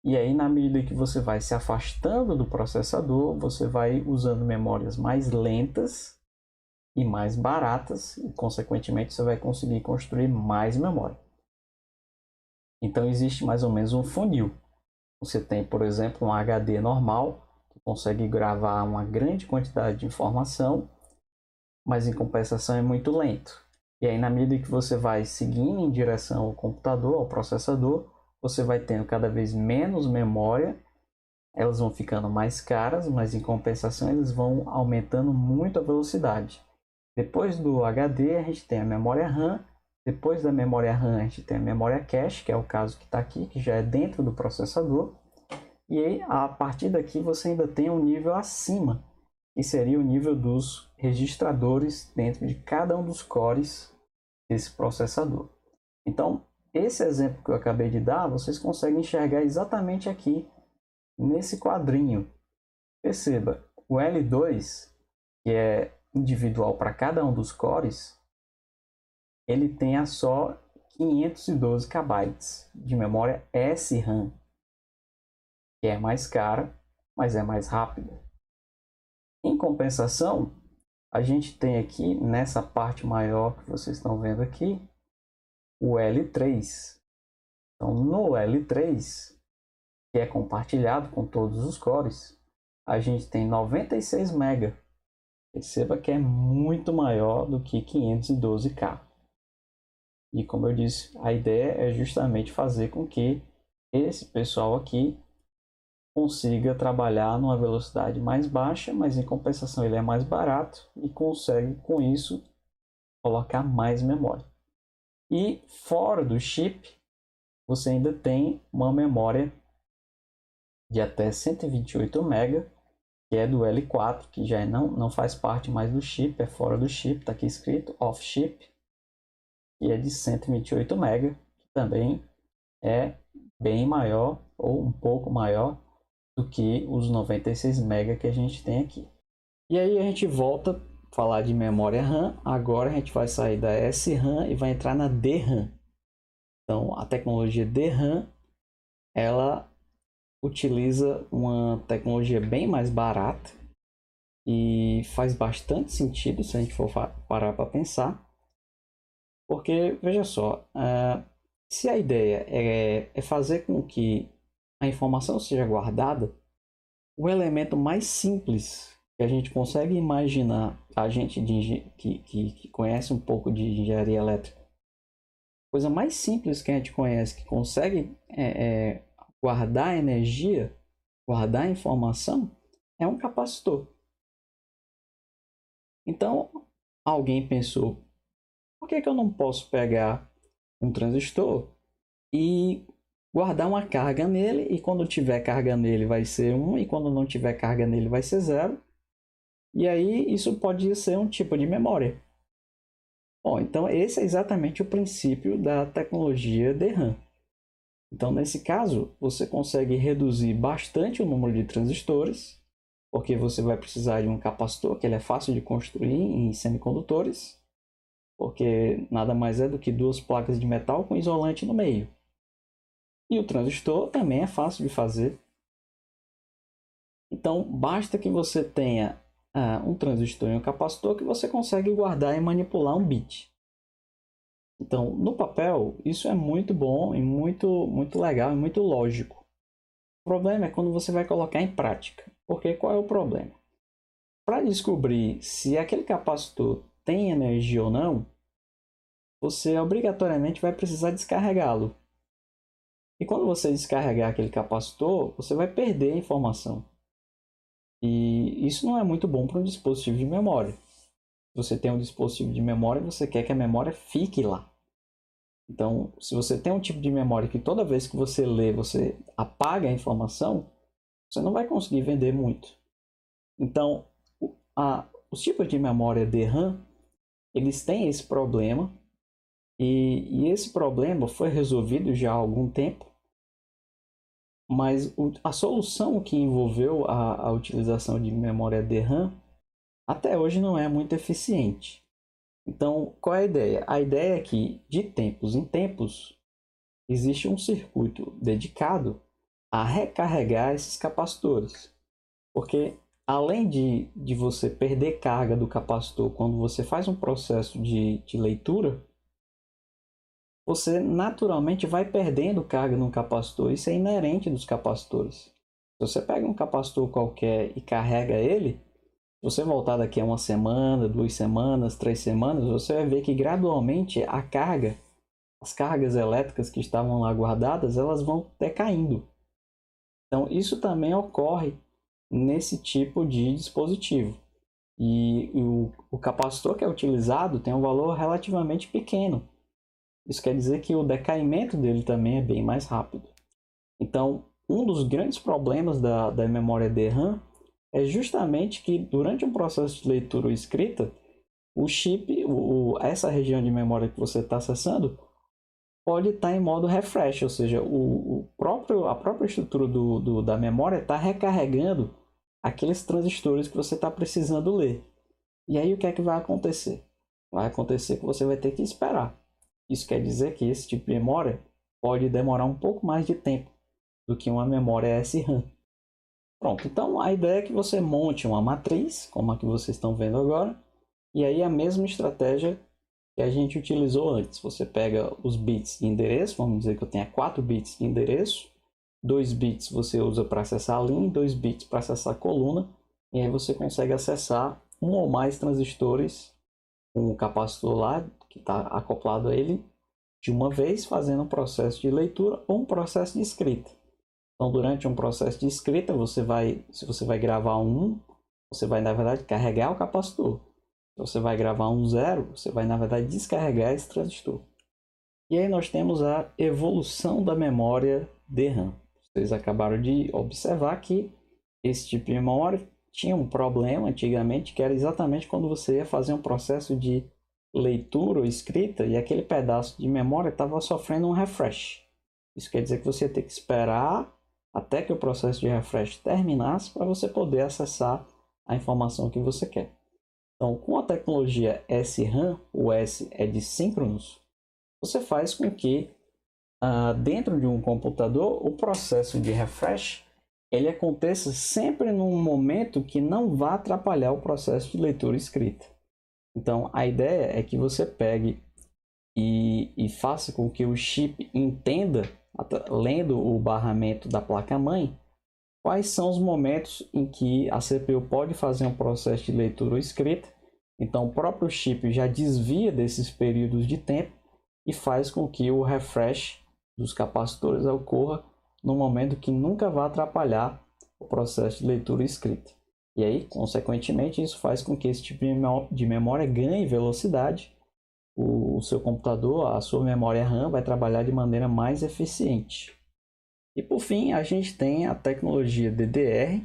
Speaker 3: E aí, na medida que você vai se afastando do processador, você vai usando memórias mais lentas e mais baratas, e consequentemente você vai conseguir construir mais memória. Então existe mais ou menos um funil. Você tem, por exemplo, um HD normal, que consegue gravar uma grande quantidade de informação, mas em compensação é muito lento. E aí, na medida que você vai seguindo em direção ao computador, ao processador, você vai tendo cada vez menos memória, elas vão ficando mais caras, mas em compensação eles vão aumentando muito a velocidade. Depois do HD a gente tem a memória RAM, depois da memória RAM a gente tem a memória cache, que é o caso que está aqui, que já é dentro do processador, e aí, a partir daqui você ainda tem um nível acima, que seria o nível dos registradores dentro de cada um dos cores desse processador. Então, esse exemplo que eu acabei de dar, vocês conseguem enxergar exatamente aqui nesse quadrinho. Perceba, o L2, que é individual para cada um dos cores, ele tem só 512 KB de memória SRAM, que é mais cara, mas é mais rápida. Em compensação, a gente tem aqui nessa parte maior que vocês estão vendo aqui, o L3. Então, no L3, que é compartilhado com todos os cores, a gente tem 96 MB. Perceba que é muito maior do que 512K. E como eu disse, a ideia é justamente fazer com que esse pessoal aqui consiga trabalhar numa velocidade mais baixa, mas em compensação ele é mais barato e consegue com isso colocar mais memória. E fora do chip, você ainda tem uma memória de até 128 MB, que é do L4, que já não faz parte mais do chip, é fora do chip, está aqui escrito off chip, e é de 128 MB, que também é bem maior ou um pouco maior do que os 96 MB que a gente tem aqui. E aí a gente volta a falar de memória RAM. Agora a gente vai sair da SRAM e vai entrar na DRAM. Então a tecnologia DRAM, ela utiliza uma tecnologia bem mais barata e faz bastante sentido se a gente for parar para pensar. Porque, veja só, se a ideia é fazer com que a informação seja guardada, o elemento mais simples que a gente consegue imaginar, a gente que conhece um pouco de engenharia elétrica, a coisa mais simples que a gente conhece, que consegue guardar energia, guardar informação, é um capacitor. Então, alguém pensou, por que eu não posso pegar um transistor e guardar uma carga nele, e quando tiver carga nele vai ser 1, e quando não tiver carga nele vai ser 0. E aí isso pode ser um tipo de memória. Bom, então esse é exatamente o princípio da tecnologia DRAM. Então, nesse caso, você consegue reduzir bastante o número de transistores, porque você vai precisar de um capacitor, que ele é fácil de construir em semicondutores, porque nada mais é do que duas placas de metal com isolante no meio. E o transistor também é fácil de fazer. Então, basta que você tenha um transistor e um capacitor que você consegue guardar e manipular um bit. Então, no papel, isso é muito bom e muito legal e muito lógico. O problema é quando você vai colocar em prática. Porque qual é o problema? Para descobrir se aquele capacitor tem energia ou não, você obrigatoriamente vai precisar descarregá-lo. E quando você descarregar aquele capacitor, você vai perder a informação. E isso não é muito bom para um dispositivo de memória. Se você tem um dispositivo de memória, você quer que a memória fique lá. Então, se você tem um tipo de memória que toda vez que você lê, você apaga a informação, você não vai conseguir vender muito. Então, os tipos de memória DRAM, eles têm esse problema, e esse problema foi resolvido já há algum tempo, mas a solução que envolveu a utilização de memória DRAM até hoje não é muito eficiente. Então, qual é a ideia? A ideia é que, de tempos em tempos, existe um circuito dedicado a recarregar esses capacitores. Porque, além de você perder carga do capacitor quando você faz um processo de leitura, você naturalmente vai perdendo carga no capacitor. Isso é inerente dos capacitores. Se você pega um capacitor qualquer e carrega ele, se você voltar daqui a uma semana, 2 semanas, 3 semanas, você vai ver que gradualmente a carga, as cargas elétricas que estavam lá guardadas, elas vão decaindo. Então isso também ocorre nesse tipo de dispositivo. E o capacitor que é utilizado tem um valor relativamente pequeno. Isso quer dizer que o decaimento dele também é bem mais rápido. Então, um dos grandes problemas da memória DRAM é justamente que durante um processo de leitura ou escrita, o chip, essa região de memória que você está acessando, pode estar em modo refresh, ou seja, a própria estrutura da memória está recarregando aqueles transistores que você está precisando ler. E aí o que é que vai acontecer? Vai acontecer que você vai ter que esperar. Isso quer dizer que esse tipo de memória pode demorar um pouco mais de tempo do que uma memória SRAM. Pronto, então a ideia é que você monte uma matriz, como a que vocês estão vendo agora, e aí a mesma estratégia que a gente utilizou antes. Você pega os bits de endereço, vamos dizer que eu tenha 4 bits de endereço, 2 bits você usa para acessar a linha, 2 bits para acessar a coluna, e aí você consegue acessar um ou mais transistores com o capacitor lá, que está acoplado a ele, de uma vez, fazendo um processo de leitura ou um processo de escrita. Então, durante um processo de escrita, se você vai gravar um, você vai, na verdade, carregar o capacitor. Se você vai gravar um 0, você vai, na verdade, descarregar esse transistor. E aí nós temos a evolução da memória DRAM. Vocês acabaram de observar que esse tipo de memória tinha um problema antigamente, que era exatamente quando você ia fazer um processo de leitura ou escrita e aquele pedaço de memória estava sofrendo um refresh. Isso quer dizer que você ia ter que esperar até que o processo de refresh terminasse para você poder acessar a informação que você quer. Então, com a tecnologia SRAM, o S é de síncronos, você faz com que dentro de um computador o processo de refresh ele aconteça sempre num momento que não vá atrapalhar o processo de leitura e escrita. Então, a ideia é que você pegue e faça com que o chip entenda, lendo o barramento da placa-mãe, quais são os momentos em que a CPU pode fazer um processo de leitura ou escrita. Então, o próprio chip já desvia desses períodos de tempo e faz com que o refresh dos capacitores ocorra no momento que nunca vai atrapalhar o processo de leitura e escrita. E aí, consequentemente, isso faz com que esse tipo de memória ganhe velocidade. O seu computador, a sua memória RAM, vai trabalhar de maneira mais eficiente. E por fim, a gente tem a tecnologia DDR,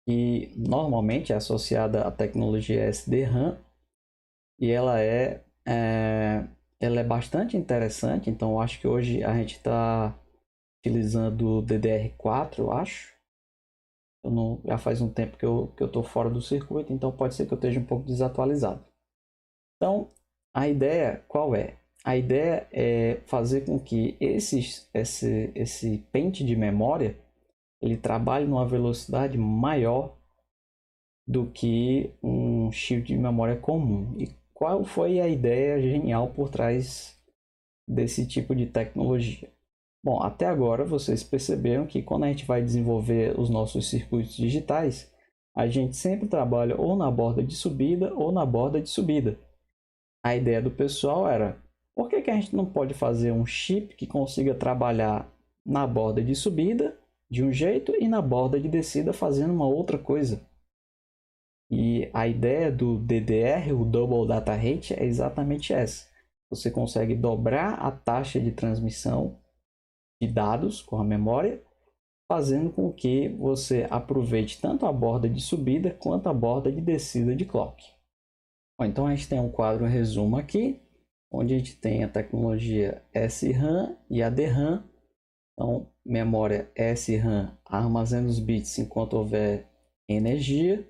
Speaker 3: que normalmente é associada à tecnologia SDRAM, e ela é bastante interessante. Então, eu acho que hoje a gente está utilizando o DDR4, eu acho. Já faz um tempo que eu estou fora do circuito, então pode ser que eu esteja um pouco desatualizado. Então, a ideia qual é? A ideia é fazer com que esse pente de memória ele trabalhe numa velocidade maior do que um chip de memória comum. E qual foi a ideia genial por trás desse tipo de tecnologia? Bom, até agora vocês perceberam que quando a gente vai desenvolver os nossos circuitos digitais, a gente sempre trabalha ou na borda de subida ou na borda de subida. A ideia do pessoal era, por que a gente não pode fazer um chip que consiga trabalhar na borda de subida de um jeito e na borda de descida fazendo uma outra coisa? E a ideia do DDR, o Double Data Rate, é exatamente essa. Você consegue dobrar a taxa de transmissão de dados com a memória, fazendo com que você aproveite tanto a borda de subida quanto a borda de descida de clock. Bom, então a gente tem um quadro resumo aqui, onde a gente tem a tecnologia SRAM e a DRAM. Então, memória SRAM armazena os bits enquanto houver energia.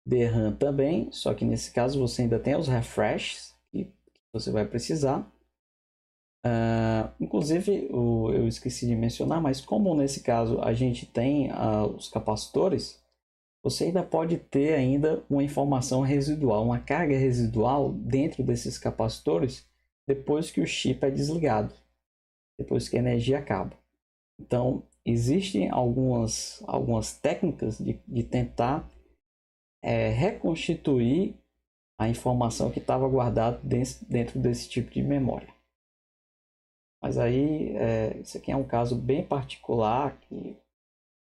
Speaker 3: DRAM também, só que nesse caso você ainda tem os refreshes que você vai precisar. Inclusive, eu esqueci de mencionar, mas como nesse caso a gente tem os capacitores, você ainda pode ter ainda uma informação residual, uma carga residual dentro desses capacitores depois que o chip é desligado, depois que a energia acaba. Então, existem algumas técnicas de tentar reconstituir a informação que estava guardada dentro desse tipo de memória. Mas aí, isso aqui é um caso bem particular, que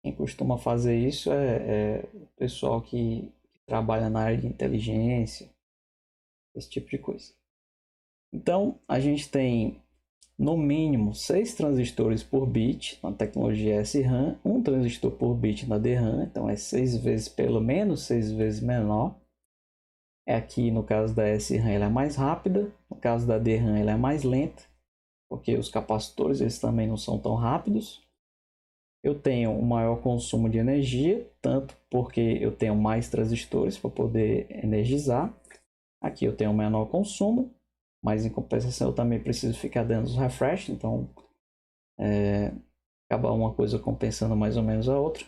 Speaker 3: quem costuma fazer isso é o pessoal que trabalha na área de inteligência, esse tipo de coisa. Então, a gente tem no mínimo 6 transistores por bit na tecnologia SRAM, um transistor por bit na DRAM, então é 6 vezes, pelo menos 6 vezes menor. Aqui no caso da SRAM ela é mais rápida, no caso da DRAM ela é mais lenta, porque os capacitores eles também não são tão rápidos. Eu tenho um maior consumo de energia, tanto porque eu tenho mais transistores para poder energizar. Aqui eu tenho um menor consumo, mas em compensação eu também preciso ficar dando os refresh, então acaba uma coisa compensando mais ou menos a outra.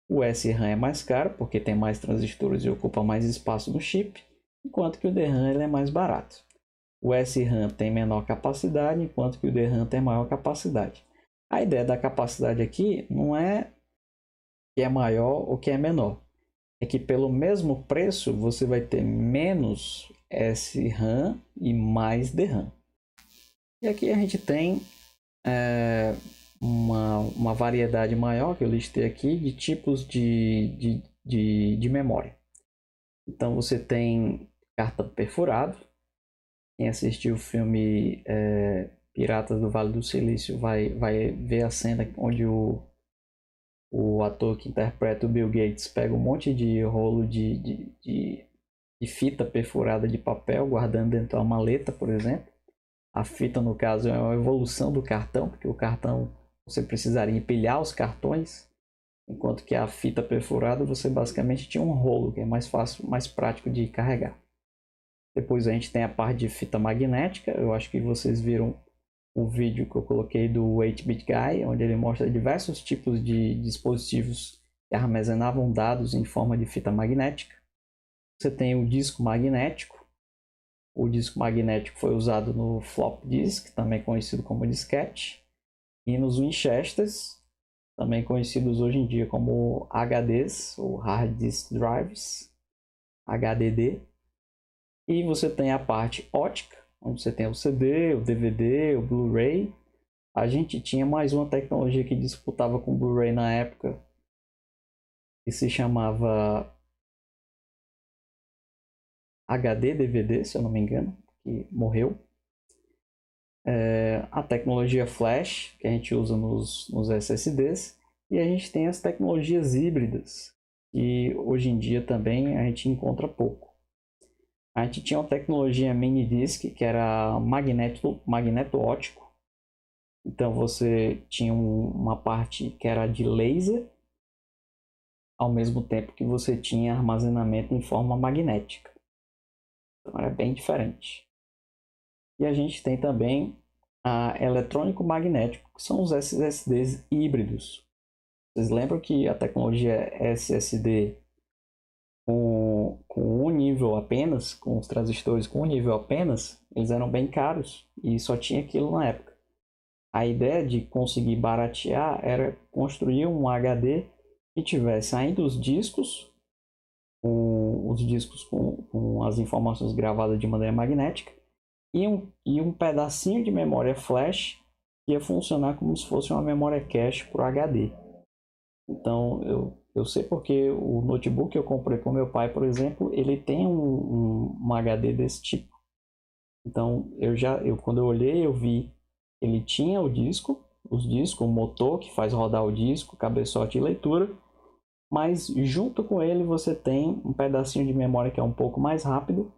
Speaker 3: O SRAM é mais caro porque tem mais transistores e ocupa mais espaço no chip, enquanto que o DRAM ele é mais barato. O SRAM tem menor capacidade, enquanto que o DRAM tem maior capacidade. A ideia da capacidade aqui não é que é maior ou que é menor. É que pelo mesmo preço você vai ter menos SRAM e mais DRAM. E aqui a gente tem uma variedade maior que eu listei aqui de tipos de memória. Então você tem cartão perfurado. Quem assistiu o filme Piratas do Vale do Silício vai ver a cena onde o ator que interpreta o Bill Gates pega um monte de rolo de fita perfurada de papel, guardando dentro de uma maleta, por exemplo. A fita, no caso, é uma evolução do cartão, porque o cartão você precisaria empilhar os cartões, enquanto que a fita perfurada você basicamente tinha um rolo, que é mais fácil, mais prático de carregar. Depois a gente tem a parte de fita magnética. Eu acho que vocês viram o vídeo que eu coloquei do 8-Bit Guy, onde ele mostra diversos tipos de dispositivos que armazenavam dados em forma de fita magnética. Você tem o disco magnético. O disco magnético foi usado no flop disk, também conhecido como disquete, e nos Winchesters, também conhecidos hoje em dia como HDs, ou Hard Disk Drives, HDD. E você tem a parte ótica, onde você tem o CD, o DVD, o Blu-ray. A gente tinha mais uma tecnologia que disputava com o Blu-ray na época, que se chamava HD DVD, se eu não me engano, que morreu. A tecnologia flash, que a gente usa nos SSDs, e a gente tem as tecnologias híbridas, que hoje em dia também a gente encontra pouco. A gente tinha uma tecnologia mini disk, que era magneto óptico. Então você tinha uma parte que era de laser, ao mesmo tempo que você tinha armazenamento em forma magnética. Então era bem diferente. E a gente tem também a eletrônico magnético, que são os SSDs híbridos. Vocês lembram que a tecnologia SSD com um nível apenas, com os transistores com um nível apenas, eles eram bem caros e só tinha aquilo na época. A ideia de conseguir baratear era construir um HD que tivesse ainda os discos com as informações gravadas de maneira magnética e um pedacinho de memória flash que ia funcionar como se fosse uma memória cache para o HD. Então eu sei porque o notebook que eu comprei para o meu pai, por exemplo, ele tem um HD desse tipo. Então quando eu olhei, eu vi ele tinha os discos, o motor que faz rodar o disco, cabeçote e leitura, mas junto com ele você tem um pedacinho de memória que é um pouco mais rápido,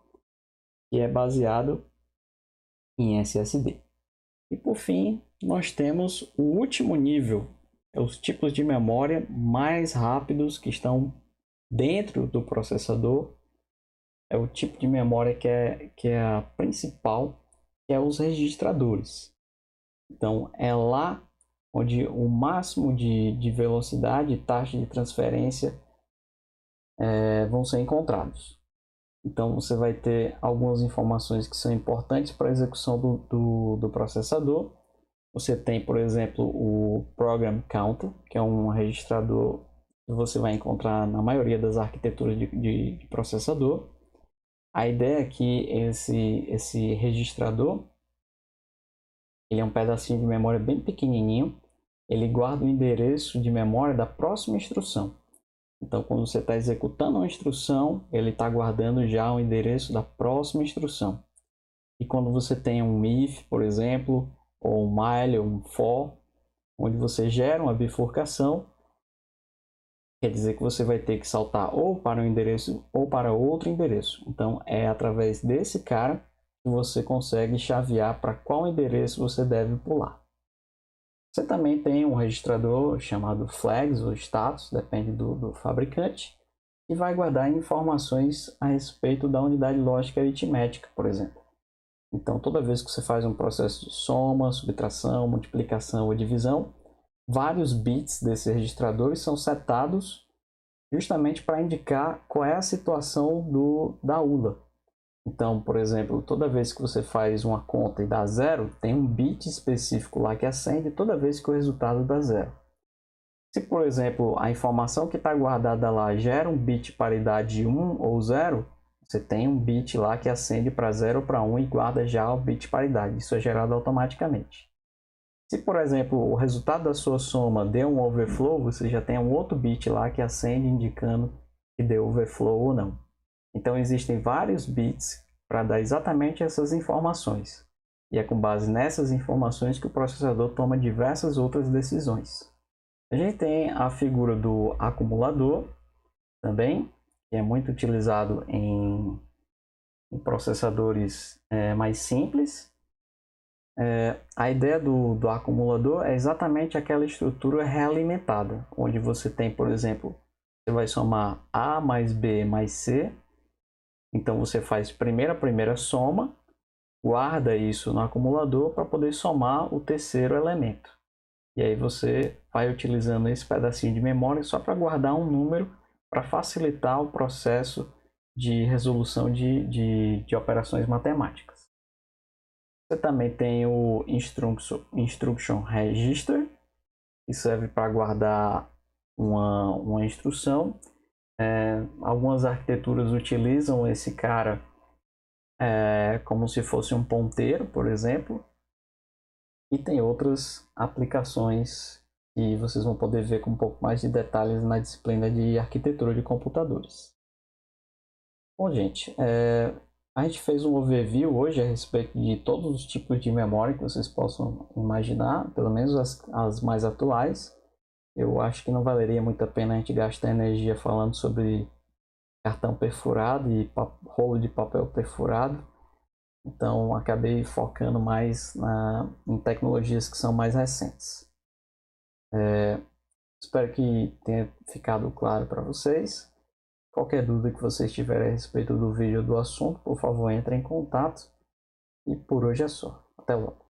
Speaker 3: que é baseado em SSD. E por fim, nós temos o último nível, os tipos de memória mais rápidos que estão dentro do processador. É o tipo de memória que é a principal, que é os registradores. Então é lá onde o máximo de velocidade e taxa de transferência vão ser encontrados. Então você vai ter algumas informações que são importantes para a execução do processador. Você tem, por exemplo, o Program Counter, que é um registrador que você vai encontrar na maioria das arquiteturas de processador. A ideia é que esse registrador ele é um pedacinho de memória bem pequenininho. Ele guarda o endereço de memória da próxima instrução. Então, quando você está executando uma instrução, ele está guardando já o endereço da próxima instrução. E quando você tem um if, por exemplo, ou um while, ou um for, onde você gera uma bifurcação, quer dizer que você vai ter que saltar ou para um endereço ou para outro endereço. Então, é através desse cara que você consegue chavear para qual endereço você deve pular. Você também tem um registrador chamado flags ou status, depende do fabricante, e vai guardar informações a respeito da unidade lógica aritmética, por exemplo. Então, toda vez que você faz um processo de soma, subtração, multiplicação ou divisão, vários bits desses registradores são setados justamente para indicar qual é a situação da ULA. Então, por exemplo, toda vez que você faz uma conta e dá zero, tem um bit específico lá que acende toda vez que o resultado dá zero. Se, por exemplo, a informação que está guardada lá gera um bit paridade 1 ou 0, você tem um bit lá que acende para 0 ou para 1 e guarda já o bit paridade. Isso é gerado automaticamente. Se, por exemplo, o resultado da sua soma deu um overflow, você já tem um outro bit lá que acende indicando que deu overflow ou não. Então existem vários bits para dar exatamente essas informações. E é com base nessas informações que o processador toma diversas outras decisões. A gente tem a figura do acumulador também, que é muito utilizado em processadores mais simples. A ideia do acumulador é exatamente aquela estrutura realimentada, onde você tem, por exemplo, você vai somar A mais B mais C. Então você faz primeiro a primeira soma, guarda isso no acumulador para poder somar o terceiro elemento. E aí você vai utilizando esse pedacinho de memória só para guardar um número para facilitar o processo de resolução de operações matemáticas. Você também tem o Instruction Register, que serve para guardar uma instrução. Algumas arquiteturas utilizam esse cara como se fosse um ponteiro, por exemplo. E tem outras aplicações que vocês vão poder ver com um pouco mais de detalhes na disciplina de arquitetura de computadores. Bom, gente, a gente fez um overview hoje a respeito de todos os tipos de memória que vocês possam imaginar, pelo menos as mais atuais. Eu acho que não valeria muito a pena a gente gastar energia falando sobre cartão perfurado e rolo de papel perfurado. Então, acabei focando mais em tecnologias que são mais recentes. Espero que tenha ficado claro para vocês. Qualquer dúvida que vocês tiverem a respeito do vídeo ou do assunto, por favor, entre em contato. E por hoje é só. Até logo.